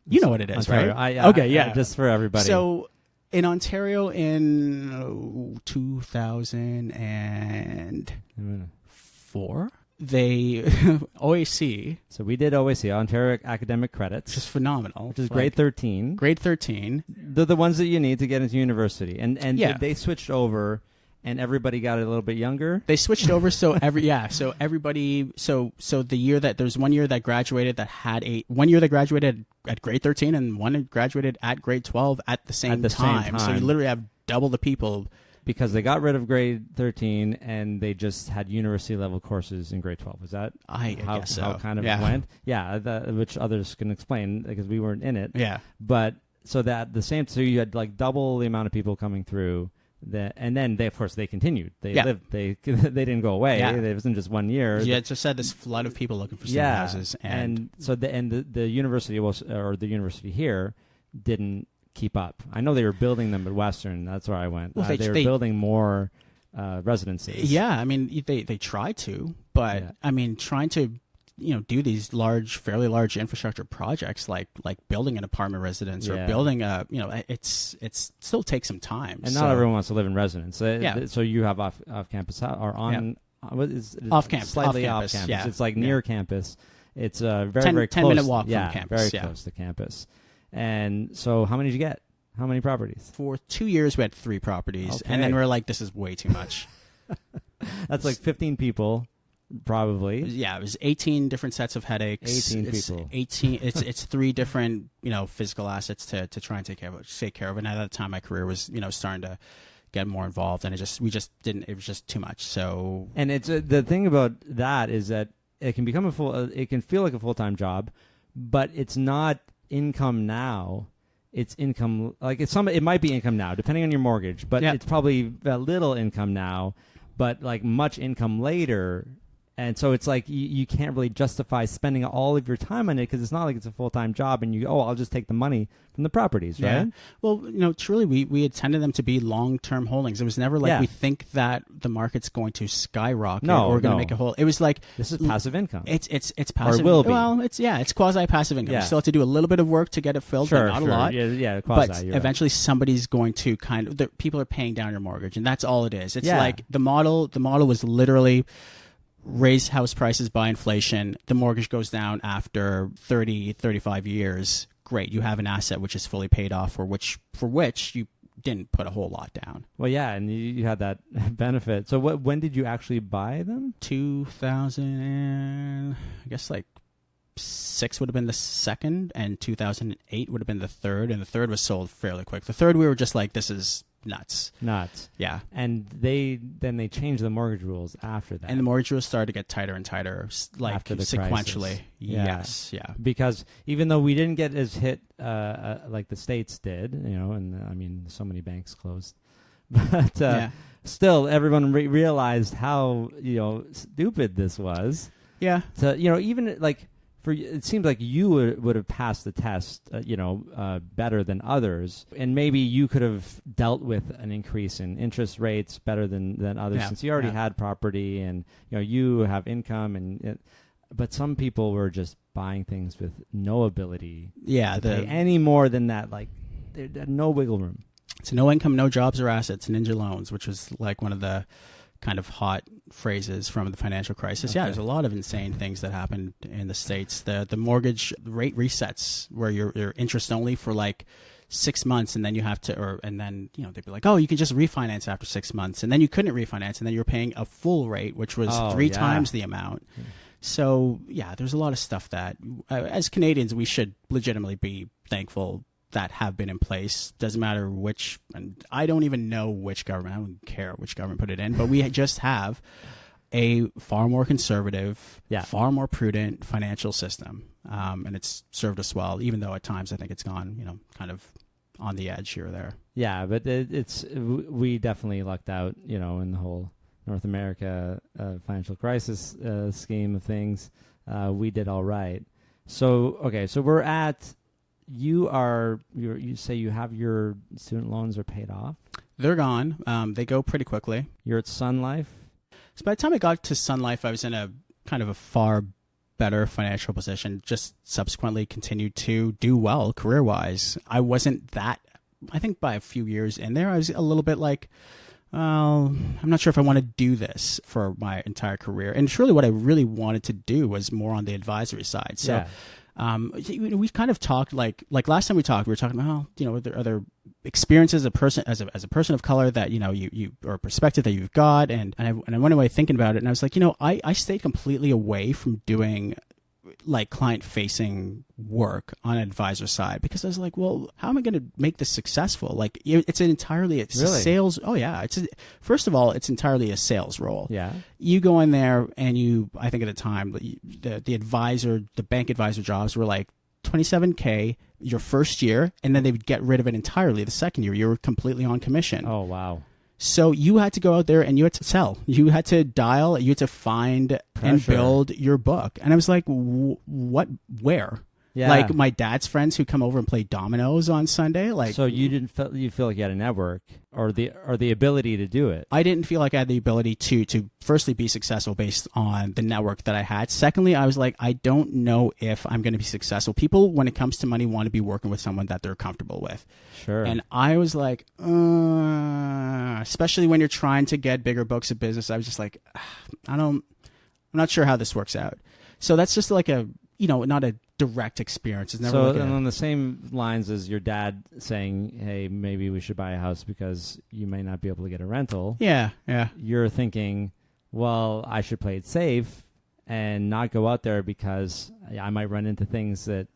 you know what it is, Ontario, right? Just for everybody. So in Ontario in 2004, they OAC. So we did OAC, Ontario Academic Credits, which is phenomenal. Which is grade 13. Grade 13. They're the ones that you need to get into university, and they switched over, and everybody got a little bit younger. They switched over, so everybody. So the year that there's 1 year that graduated that had 1 year that graduated at grade 13, and one that graduated at grade 12 at the same time. So you literally have double the people. Because they got rid of grade 13 and they just had university level courses in grade 12. Is that I guess so. How kind of it went? Yeah, which others can explain because we weren't in it. Yeah. But so you had like double the amount of people coming through. And then they continued. They lived. They didn't go away. Yeah. It wasn't just 1 year. Yeah, it just had this flood of people looking for student houses. And so the university the university here didn't keep up. I know they were building them at Western. That's where I went. Well, they were building more residencies. Yeah, I mean they tried to, but I mean trying to do these fairly large infrastructure projects like building an apartment residence or building it's still takes some time. And not everyone wants to live in residence. So you have off campus or on what is off campus, slightly off campus. Yeah. It's like near campus. It's very 10 close. minute walk from campus. Very close to campus. And so, how many did you get? How many properties? For 2 years, we had 3 properties, and then we're like, this is way too much. That's like 15 people, probably. Yeah, it was 18 different sets of headaches. 18 people. 18. It's 3 different physical assets to try and take care of. And at that time, my career was starting to get more involved, and we just didn't. It was just too much. So, and it's the thing about that is that it can become it can feel like a full-time job, but it's not income now. It's income, like it might be income now, depending on your mortgage, but it's probably a little income now, but like much income later. And so it's like you can't really justify spending all of your time on it because it's not like it's a full-time job and I'll just take the money from the properties, right? Yeah. Well, truly, we intended them to be long-term holdings. It was never like we think that the market's going to skyrocket or we're going to make a whole. It was like this is passive income. It's passive. Or will be. Well, it's quasi-passive income. Yeah. You still have to do a little bit of work to get it filled, but not a lot. Yeah, quasi. But eventually, somebody's going to people are paying down your mortgage, and that's all it is. It's like the model. The model was literally raise house prices by inflation. The mortgage goes down after 30, 35 years. Great. You have an asset which is fully paid off for which you didn't put a whole lot down. Well, yeah, and you had that benefit. So when did you actually buy them? 2000, I guess like 6 would have been the second, and 2008 would have been the third, and the third was sold fairly quick. The third, we were just like, this is nuts. Yeah. And they changed the mortgage rules after that. And the mortgage rules started to get tighter and tighter, like after the sequentially. Crisis. Yeah. Yes, yeah. Because even though we didn't get as hit like the States did, and I mean, so many banks closed, but still, everyone realized how stupid this was. Yeah. So even like. It seems like you would have passed the test, better than others, and maybe you could have dealt with an increase in interest rates better than others, since you already had property and you have income, but some people were just buying things with no ability to pay any more than that. Like, they had no wiggle room. It's no income, no jobs or assets, ninja loans, which was like one of the kind of hot phrases from the financial crisis. Okay. Yeah, there's a lot of insane things that happened in the States. The mortgage rate resets where you're interest only for like 6 months, and then you have to, and then they'd be like, oh, you can just refinance after 6 months, and then you couldn't refinance, and then you're paying a full rate, which was 3 times the amount. So there's a lot of stuff that as Canadians we should legitimately be thankful that have been in place. Doesn't matter which, and I don't even know which government. I don't care which government put it in, but we just have a far more conservative, far more prudent financial system, and it's served us well. Even though at times I think it's gone, kind of on the edge here or there. Yeah, but we definitely lucked out, in the whole North America financial crisis scheme of things. We did all right. So we're at. You say you have your student loans are paid off? They're gone. They go pretty quickly. You're at Sun Life? So by the time I got to Sun Life, I was in a kind of a far better financial position, just subsequently continued to do well career-wise. I wasn't that, I think by a few years in there, I was a little bit like, I'm not sure if I want to do this for my entire career. And truly what I really wanted to do was more on the advisory side. So we kind of talked like last time we talked, we were talking about, are there experiences as a person of color that, you or a perspective that you've got. And I went away thinking about it, and I was like, I stayed completely away from doing like client facing work on an advisor side, because I was like, well, how am I going to make this successful? Like it's entirely a sales. Oh yeah. First of all, it's entirely a sales role. Yeah. You go in there and I think at the time the bank advisor jobs were like $27K your first year, and then they would get rid of it entirely the second year. You were completely on commission. Oh, wow. So you had to go out there and you had to sell. You had to dial. You had to find and build your book. And I was like, what? Where? Yeah. Like my dad's friends who come over and play dominoes on Sunday. Like, so you feel like you had a network or the ability to do it. I didn't feel like I had the ability to firstly be successful based on the network that I had. Secondly, I was like, I don't know if I'm going to be successful. People, when it comes to money, want to be working with someone that they're comfortable with. Sure. And I was like, especially when you're trying to get bigger books of business, I was just like, I'm not sure how this works out. So that's just like a, not a direct experience. It's never so like and on the same lines as your dad saying, hey, maybe we should buy a house because you may not be able to get a rental. Yeah. You're thinking, well, I should play it safe and not go out there because I might run into things that,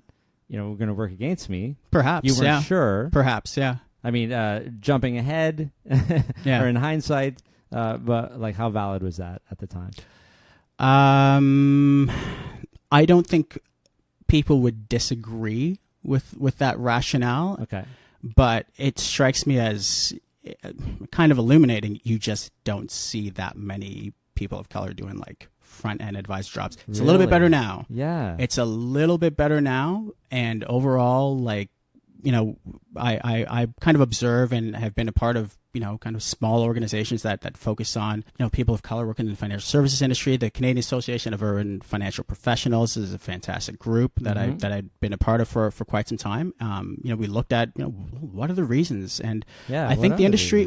are going to work against me. Perhaps. You weren't sure. Perhaps, yeah. I mean, jumping ahead or in hindsight, but like how valid was that at the time? I don't think people would disagree with that rationale. Okay. But it strikes me as kind of illuminating. You just don't see that many people of color doing like front-end advised jobs. It's a little bit better now. Yeah. It's a little bit better now. And overall, like, I kind of observe and have been a part of, kind of small organizations that focus on, people of color working in the financial services industry. The Canadian Association of Urban Financial Professionals is a fantastic group that I've been a part of for quite some time. We looked at, what are the reasons? And I think the industry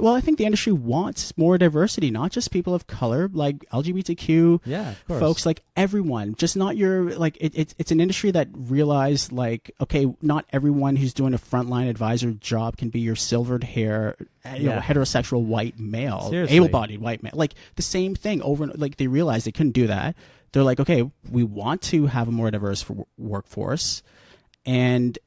wants more diversity, not just people of color, like LGBTQ folks, like everyone, just not your, like, it's an industry that realized, like, okay, not everyone who's doing a frontline advisor job can be your silvered hair, heterosexual white male, Seriously. able-bodied white man. Like the same thing over and like they realized they couldn't do that. They're like, okay, we want to have a more diverse workforce, and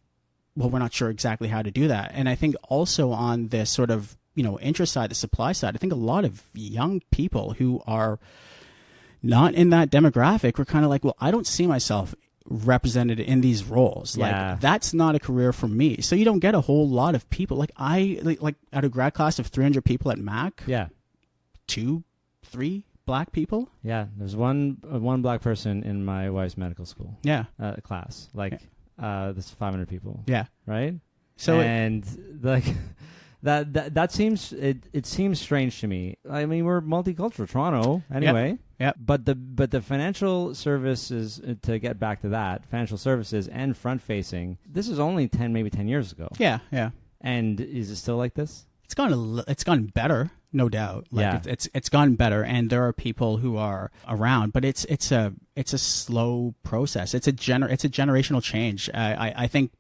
well, we're not sure exactly how to do that. And I think also on this sort of interest side, the supply side, I think a lot of young people who are not in that demographic were kind of like, well, I don't see myself represented in these roles. Like that's not a career for me. So you don't get a whole lot of people. Like like out of grad class of 300 people at Mac. Yeah. 2-3 black people. Yeah. There's one black person in my wife's medical school. Yeah. Class. Like this 500 people. Yeah. Right. So like that seems it seems strange to me. I mean, we're multicultural Toronto anyway. Yep. But the financial services, to get back to that, financial services and front facing, this is only 10 years ago. Yeah. And is it still like this? It's gone better, no doubt. Like it's gone better, and there are people who are around, but it's a slow process. It's a generational change. I think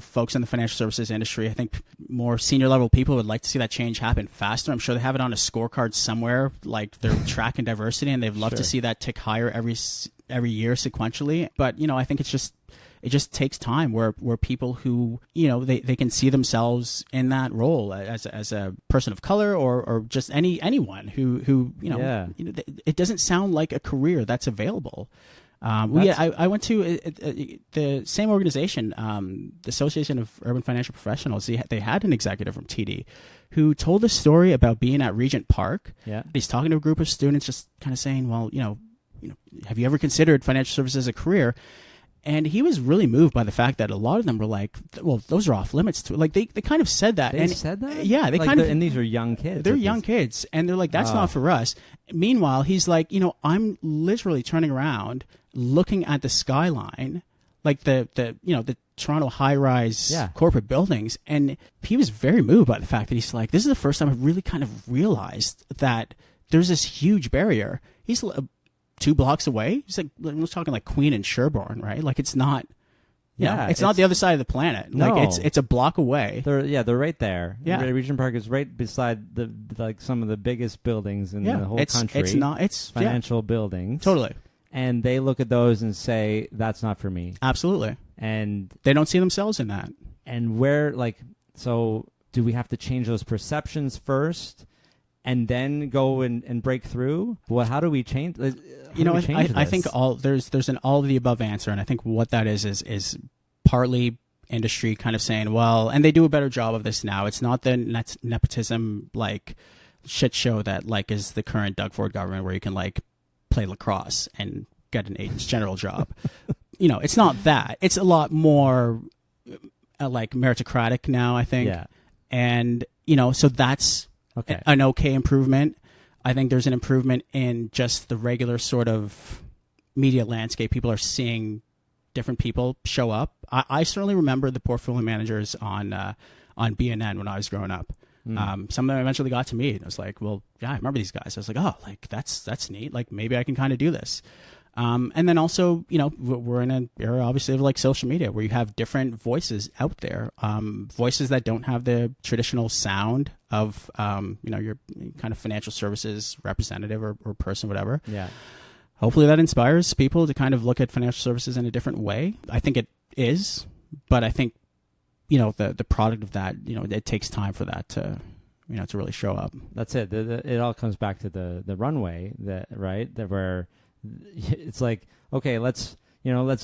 folks in the financial services industry, I think more senior level people would like to see that change happen faster. I'm sure they have it on a scorecard somewhere, like they're tracking diversity, and they'd love to see that tick higher every year sequentially. But I think it just takes time where people who they can see themselves in that role as a person of color or just anyone who it doesn't sound like a career that's available. I went to the same organization, the Association of Urban Financial Professionals. They had an executive from TD who told a story about being at Regent Park. Yeah. He's talking to a group of students, just kind of saying, well, have you ever considered financial services as a career? And he was really moved by the fact that a lot of them were like, well, those are off limits to it. Like they kind of said that. They said that? Yeah. And these are young kids. They're young kids. And they're like, that's not for us. Meanwhile, he's like, I'm literally turning around, looking at the skyline, like the Toronto high-rise corporate buildings. And he was very moved by the fact that he's like, this is the first time I've really kind of realized that there's this huge barrier. He's 2 blocks away. He's like, we're talking like Queen and Sherbourne, right? Like it's not, it's not the other side of the planet. No. Like it's a block away. They're right there. Yeah. Regent Park is right beside some of the biggest buildings in the whole country. It's financial buildings. Totally. And they look at those and say, that's not for me. Absolutely. And they don't see themselves in that. And so do we have to change those perceptions first and then go and break through? Well, how do we change? I think there's an all of the above answer, and I think what that is partly industry kind of saying, well, and they do a better job of this now. It's not the nepotism like shit show that like is the current Doug Ford government, where you can like play lacrosse and get an agent's general job. it's not that. It's a lot more like meritocratic now, I think. Yeah. And, so that's Okay. an okay improvement. I think there's an improvement in just the regular sort of media landscape. People are seeing different people show up. I certainly remember the portfolio managers on BNN when I was growing up. Some of them eventually got to me, and I was like, well, yeah, I remember these guys. I was like, oh, like that's neat. Like maybe I can kind of do this. And then also, we're in an era, obviously, of like social media where you have different voices out there, voices that don't have the traditional sound of, your kind of financial services representative or person, whatever. Yeah. Hopefully that inspires people to kind of look at financial services in a different way. I think it is, but I think, the product of that, it takes time for that to really show up. That's it. It all comes back to the runway where it's like, okay, let's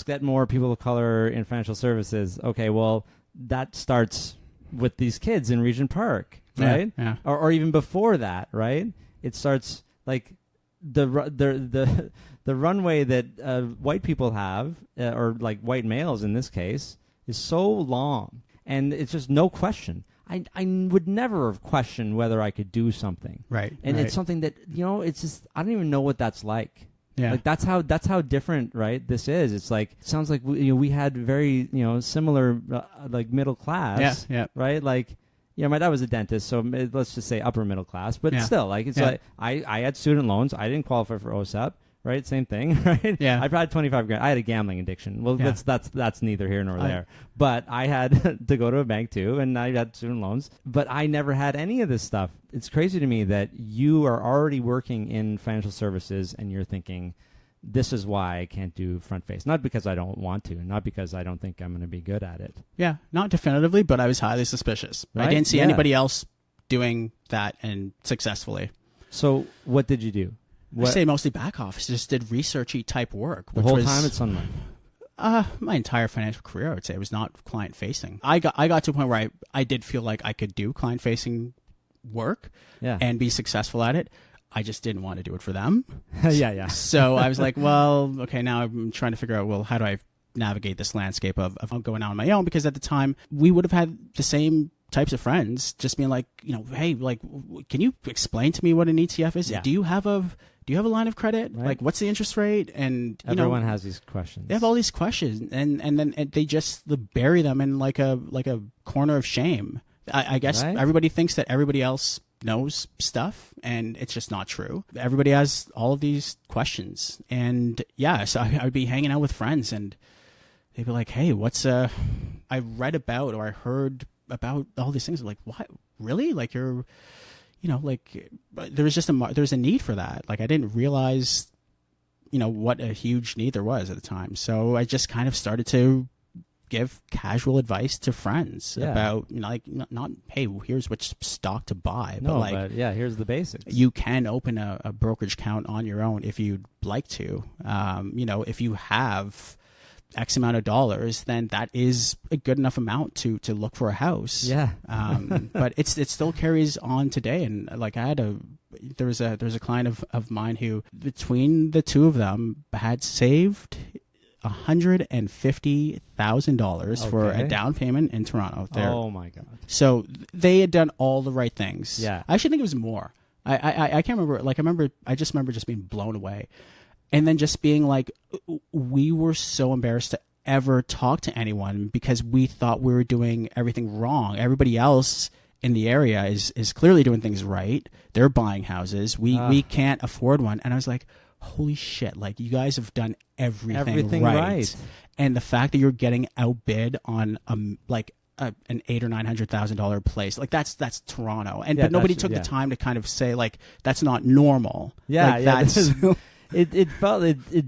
get more people of color in financial services. Okay, well, that starts with these kids in Regent Park, right? Yeah. Or even before that, right? It starts like the runway that white people have, or like white males in this case, is so long, and it's just no question. I would never have questioned whether I could do something, Right? And it's something that it's just I don't even know what that's like. Yeah. Like that's how different, right? This is. It's like it sounds like we had very similar like middle class, Yeah. right? Like my dad was a dentist, so let's just say upper middle class, but still, like it's like I had student loans. I didn't qualify for OSAP, right? Same thing, right? Yeah. I had 25 grand. I had a gambling addiction. Well, Yeah. that's neither here nor there. But I had to go to a bank too, and I had student loans. But I never had any of this stuff. It's crazy to me that you are already working in financial services, and you're thinking, this is why I can't do front face. Not because I don't want to, not because I don't think I'm going to be good at it. Yeah, not definitively, but I was highly suspicious. Right? I didn't see Yeah. anybody else doing that and successfully. So what did you do? I say mostly back office. Just did researchy type work. The whole time at Sun Life? My entire financial career, I would say, it was not client facing. I got to a point where I did feel like I could do client facing work and be successful at it. I just didn't want to do it for them. Yeah. So I was like, well, okay, now I'm trying to figure out, well, how do I navigate this landscape of going out on my own? Because at the time, we would have had the same types of friends just being like, hey, like, can you explain to me what an ETF is? Yeah. Do you have a line of credit? Right. Like, what's the interest rate? And everyone has these questions. They have all these questions, and then they just bury them in like a corner of shame. I guess everybody thinks that everybody else knows stuff, and it's just not true. Everybody has all of these questions, and so I would be hanging out with friends, and they'd be like, "Hey, what's I read about or I heard about all these things." I'm like, what? Really? Like you're, like there's a need for that. Like I didn't realize, what a huge need there was at the time. So I just kind of started to give casual advice to friends about, like not, hey, here's which stock to buy, but here's the basics. You can open a brokerage account on your own if you'd like to. If you have X amount of dollars, then that is a good enough amount to look for a house. Yeah. But it still carries on today. And like there was a client of mine who, between the two of them, had saved $150,000 for a down payment in Toronto. Oh my God! So they had done all the right things. Yeah, I actually think it was more. I can't remember. Like I just remember just being blown away, and then just being like, we were so embarrassed to ever talk to anyone because we thought we were doing everything wrong. Everybody else in the area is clearly doing things right. They're buying houses. We can't afford one. And I was like, holy shit, like you guys have done everything right. And the fact that you're getting outbid on an $800,000 or $900,000 place, like that's Toronto. But nobody took the time to kind of say like that's not normal. Yeah, like, that's it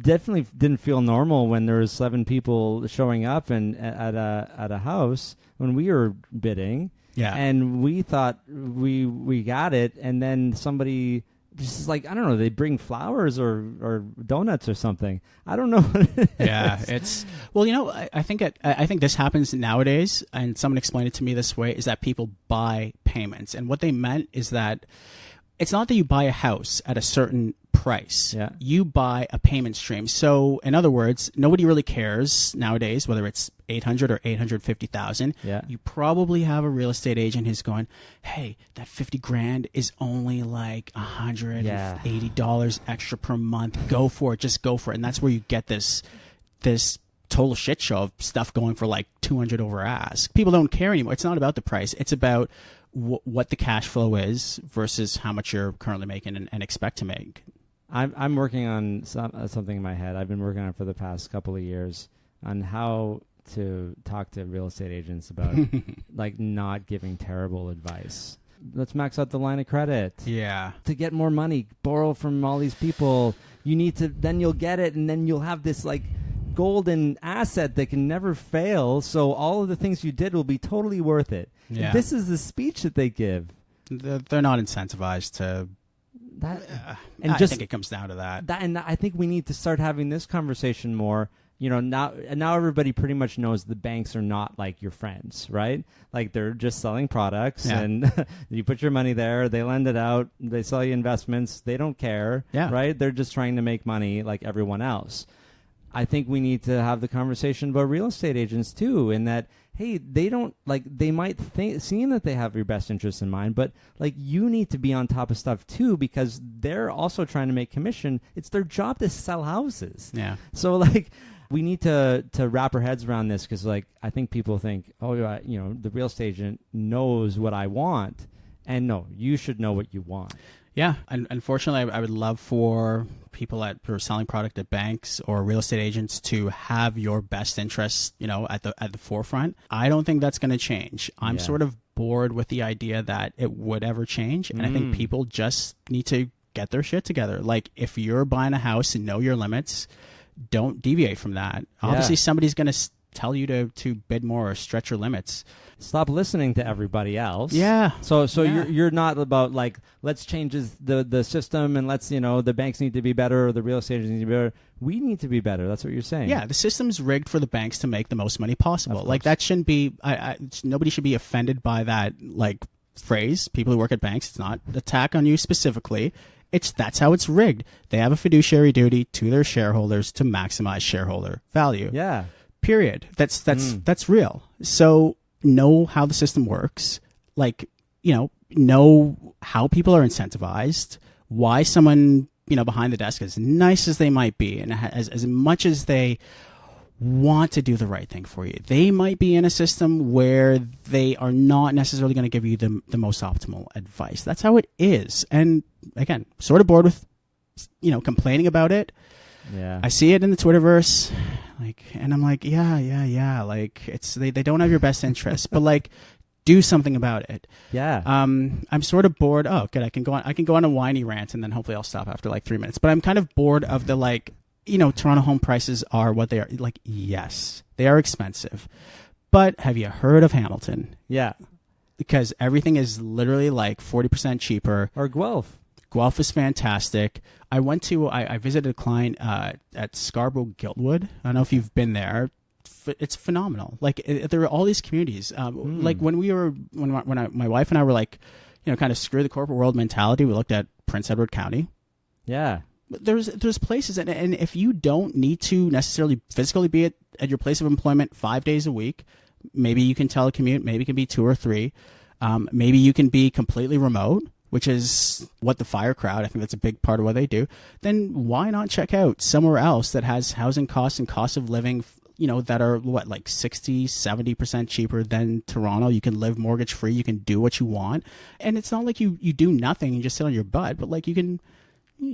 definitely didn't feel normal when there was 7 people showing up and at a house when we were bidding. Yeah. And we thought we got it, and then somebody just like, I don't know, they bring flowers or donuts or something. I don't know. Yeah, it's I think this happens nowadays, and someone explained it to me this way, is that people buy payments. And what they meant is that it's not that you buy a house at a certain price. Yeah. You buy a payment stream. So in other words, nobody really cares nowadays whether it's 800 or 850,000. Yeah. You probably have a real estate agent who's going, hey, that 50 grand is only like $180 extra per month. Go for it. Just go for it. And that's where you get this total shit show of stuff going for like 200 over ask. People don't care anymore. It's not about the price. It's about what the cash flow is versus how much you're currently making and expect to make. I'm working on something in my head. I've been working on it for the past couple of years on how to talk to real estate agents about like not giving terrible advice. Let's max out the line of credit. Yeah. To get more money, borrow from all these people. You need to, then you'll get it, and then you'll have this like golden asset that can never fail. So all of the things you did will be totally worth it. Yeah. This is the speech that they give. They're not incentivized to That, and I think it comes down to that. And I think we need to start having this conversation more. You know, now everybody pretty much knows the banks are not like your friends, right? Like they're just selling products, and you put your money there, they lend it out, they sell you investments, they don't care, right? They're just trying to make money like everyone else. I think we need to have the conversation about real estate agents too, in that, hey, they don't, like, they might seem that they have your best interests in mind, but like you need to be on top of stuff too, because they're also trying to make commission. It's their job to sell houses. Yeah. So like we need to wrap our heads around this, because like I think people think, oh, you know, the real estate agent knows what I want, and no, you should know what you want. Yeah, and unfortunately, I would love for people who are selling product at banks or real estate agents to have your best interests, you know, at the forefront. I don't think that's going to change. I'm sort of bored with the idea that it would ever change, and I think people just need to get their shit together. Like, if you're buying a house and know your limits, don't deviate from that. Obviously, somebody's going to tell you to bid more or stretch your limits. Stop listening to everybody else. Yeah. So you're not about like, let's change the system, and let's, you know, the banks need to be better or the real estate agents need to be better. We need to be better. That's what you're saying. Yeah, the system's rigged for the banks to make the most money possible. Like, that shouldn't be. Nobody should be offended by that like phrase. People who work at banks, it's not an attack on you specifically. That's how it's rigged. They have a fiduciary duty to their shareholders to maximize shareholder value. Yeah. Period. That's real. So know how the system works. Like, you know how people are incentivized, why someone, you know, behind the desk, as nice as they might be, and as much as they want to do the right thing for you, they might be in a system where they are not necessarily going to give you the most optimal advice. That's how it is. And again, sort of bored with, you know, complaining about it. Yeah. I see it in the Twitterverse, like, and I'm like, yeah. Like, they don't have your best interests, but like, do something about it. Yeah. I'm sort of bored. Oh, good. I can go on a whiny rant, and then hopefully I'll stop after like 3 minutes. But I'm kind of bored of the, like, you know, Toronto home prices are what they are. Like, yes, they are expensive, but have you heard of Hamilton? Yeah. Because everything is literally like 40% cheaper. Or Guelph. Guelph is fantastic. I visited a client at Scarborough Guildwood. I don't know if you've been there. It's phenomenal. Like, there are all these communities. Like when my wife and I were like, you know, kind of screw the corporate world mentality, we looked at Prince Edward County. Yeah. There's places, and if you don't need to necessarily physically be at your place of employment 5 days a week, maybe you can telecommute, maybe it can be 2 or 3. Maybe you can be completely remote, which is what the FIRE crowd, I think that's a big part of what they do. Then why not check out somewhere else that has housing costs and cost of living, you know, that are like 60, 70% cheaper than Toronto. You can live mortgage free. You can do what you want. And it's not like you do nothing and just sit on your butt, but like you can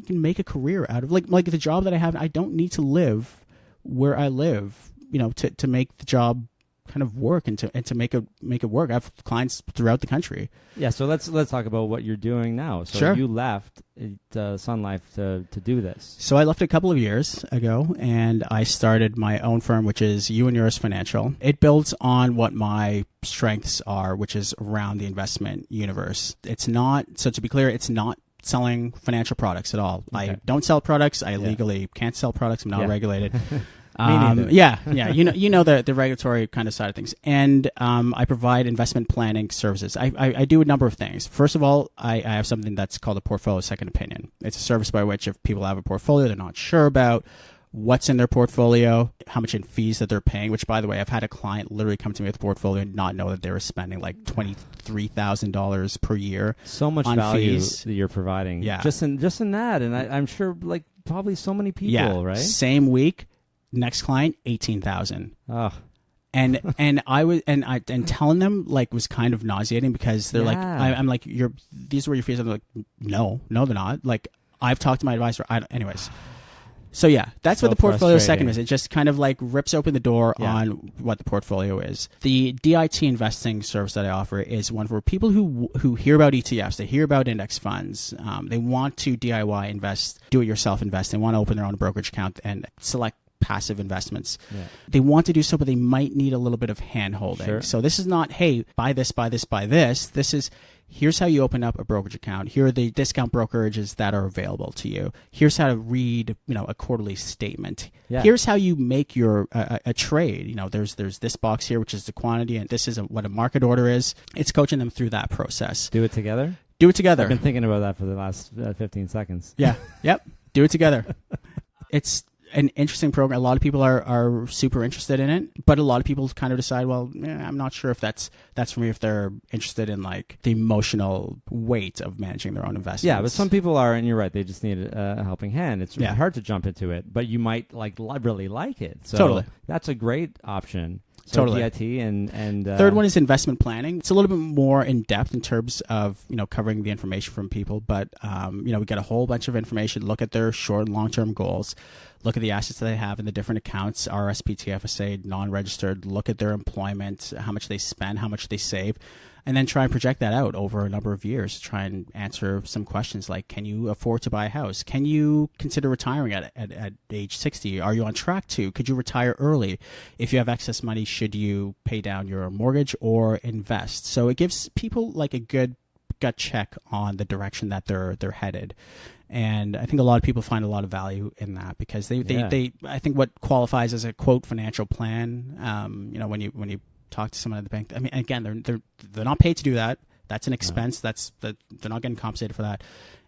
make a career out of like the job that I have. I don't need to live where I live, you know, to make the job kind of work and to make it work. I have clients throughout the country. Yeah. So let's talk about what you're doing now. So sure. You left Sun Life to do this. So I left a couple of years ago, and I started my own firm, which is You and Yours Financial. It builds on what my strengths are, which is around the investment universe. It's not, so to be clear, it's not selling financial products at all. Okay. I don't sell products. I legally can't sell products. I'm not regulated. neither. Yeah. You know the regulatory kind of side of things, and I provide investment planning services. I do a number of things. First of all, I have something that's called a portfolio second opinion. It's a service by which if people have a portfolio they're not sure about what's in their portfolio, how much in fees that they're paying, which, by the way, I've had a client literally come to me with a portfolio and not know that they were spending like $23,000 per year. So much on value fees. that you're providing. Yeah. Just in that. And I'm sure like probably so many people, Yeah. right? Same week, next client, 18,000. Oh. And telling them like was kind of nauseating because they're like, I'm like, these were your fees. I'm like, no, they're not. Like, I've talked to my advisor. Anyways. So yeah, that's So what the portfolio second frustrating. is. It just kind of like rips open the door on what the portfolio is. The DIT investing service that I offer is one for people who hear about ETFs, they hear about index funds, they want to DIY invest, do it yourself invest, they want to open their own brokerage account and select passive investments. Yeah. They want to do so, but they might need a little bit of hand holding. Sure. So this is not, hey, buy this, buy this, buy this. This is, here's how you open up a brokerage account. Here are the discount brokerages that are available to you. Here's how to read, a quarterly statement. Yeah. Here's how you make your a trade. There's this box here, which is the quantity, and this is what a market order is. It's coaching them through that process. Do it together? Do it together. I've been thinking about that for the last 15 seconds. Yeah. Yep. Do it together. It's an interesting program. A lot of people are super interested in it, but a lot of people kind of decide, well, I'm not sure if that's for me, if they're interested in like the emotional weight of managing their own investments. Yeah, but some people are, and you're right, they just need a helping hand. It's hard to jump into it, but you might really like it. So totally. That's a great option. So totally. DIT and third one is investment planning. It's a little bit more in depth in terms of covering the information from people, but we get a whole bunch of information. Look at their short and long term goals. Look at the assets that they have in the different accounts, RSP, TFSA, non-registered. Look at their employment, how much they spend, how much they save, and then try and project that out over a number of years to try and answer some questions like, can you afford to buy a house? Can you consider retiring at age 60? Are you on track to? Could you retire early? If you have excess money, should you pay down your mortgage or invest? So it gives people like a good gut check on the direction that they're headed. And I think a lot of people find a lot of value in that because they I think what qualifies as a quote financial plan, when you talk to someone at the bank, I mean, again, they're not paid to do that. That's an expense. No. They're not getting compensated for that.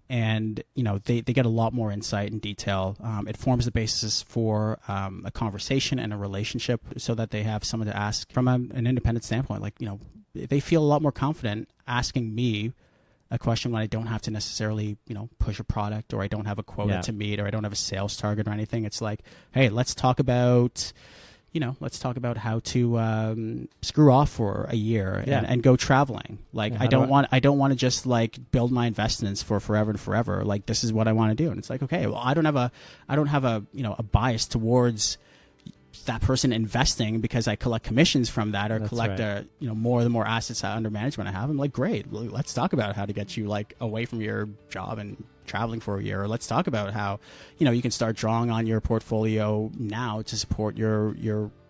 And, they get a lot more insight and detail. It forms the basis for a conversation and a relationship so that they have someone to ask from an independent standpoint. Like, they feel a lot more confident asking me a question when I don't have to necessarily, push a product, or I don't have a quota to meet, or I don't have a sales target or anything. It's like, hey, let's talk about how to screw off for a year and go traveling. Like, I don't want to just like build my investments for forever and forever. Like, this is what I want to do. And it's like, okay, well, I don't have a bias towards that person investing because I collect commissions from that, or collect more the more assets under management I have. I'm like, great, let's talk about how to get you like away from your job and traveling for a year. Or let's talk about how you can start drawing on your portfolio now to support your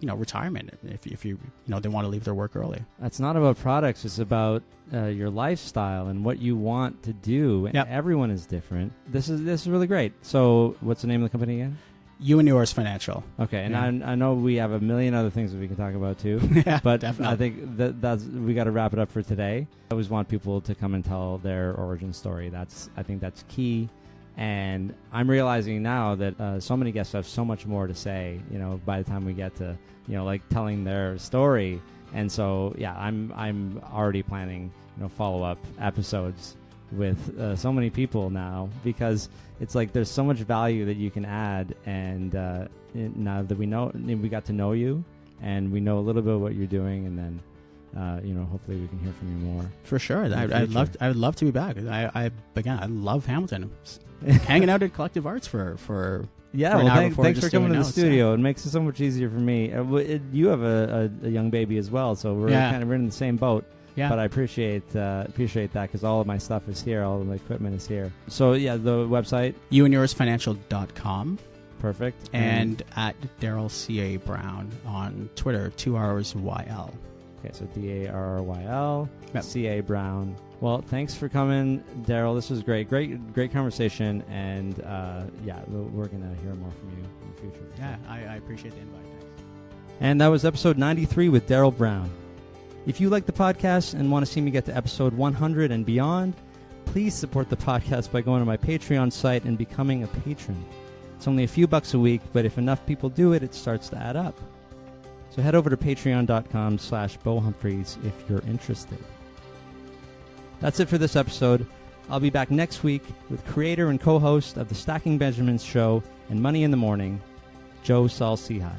retirement if you they want to leave their work early. That's not about products. It's about your lifestyle and what you want to do. Yep. Everyone is different. This is really great. So what's the name of the company again? You and Yours Financial. Okay, and I know we have a million other things that we can talk about too. Yeah, but definitely. I think that's we got to wrap it up for today. I always want people to come and tell their origin story. I think that's key. And I'm realizing now that so many guests have so much more to say. By the time we get to like telling their story, and so I'm already planning follow-up episodes with so many people now, because it's like there's so much value that you can add, and now that we got to know you and we know a little bit of what you're doing, and then hopefully we can hear from you more. For sure. I would love to be back. I love Hamilton. Hanging out at Collective Arts for thanks for coming to the studio. It makes it so much easier for me. You have a young baby as well, so we're in the same boat. Yeah. But I appreciate that, because all of my stuff is here. All of my equipment is here. So, the website? youandYoursFinancial.com. Perfect. And at Darryl C.A. Brown on Twitter, 2HoursYL. Okay, so Darryl, Yep. C.A. Brown. Well, thanks for coming, Darryl. This was great. Great conversation. And yeah, we're going to hear more from you in the future. Yeah, I appreciate the invite. Thanks. And that was episode 93 with Darryl Brown. If you like the podcast and want to see me get to episode 100 and beyond, please support the podcast by going to my Patreon site and becoming a patron. It's only a few bucks a week, but if enough people do it, it starts to add up. So head over to patreon.com/BoHumphreys if you're interested. That's it for this episode. I'll be back next week with creator and co-host of the Stacking Benjamins show and Money in the Morning, Joe Saul-Sehy.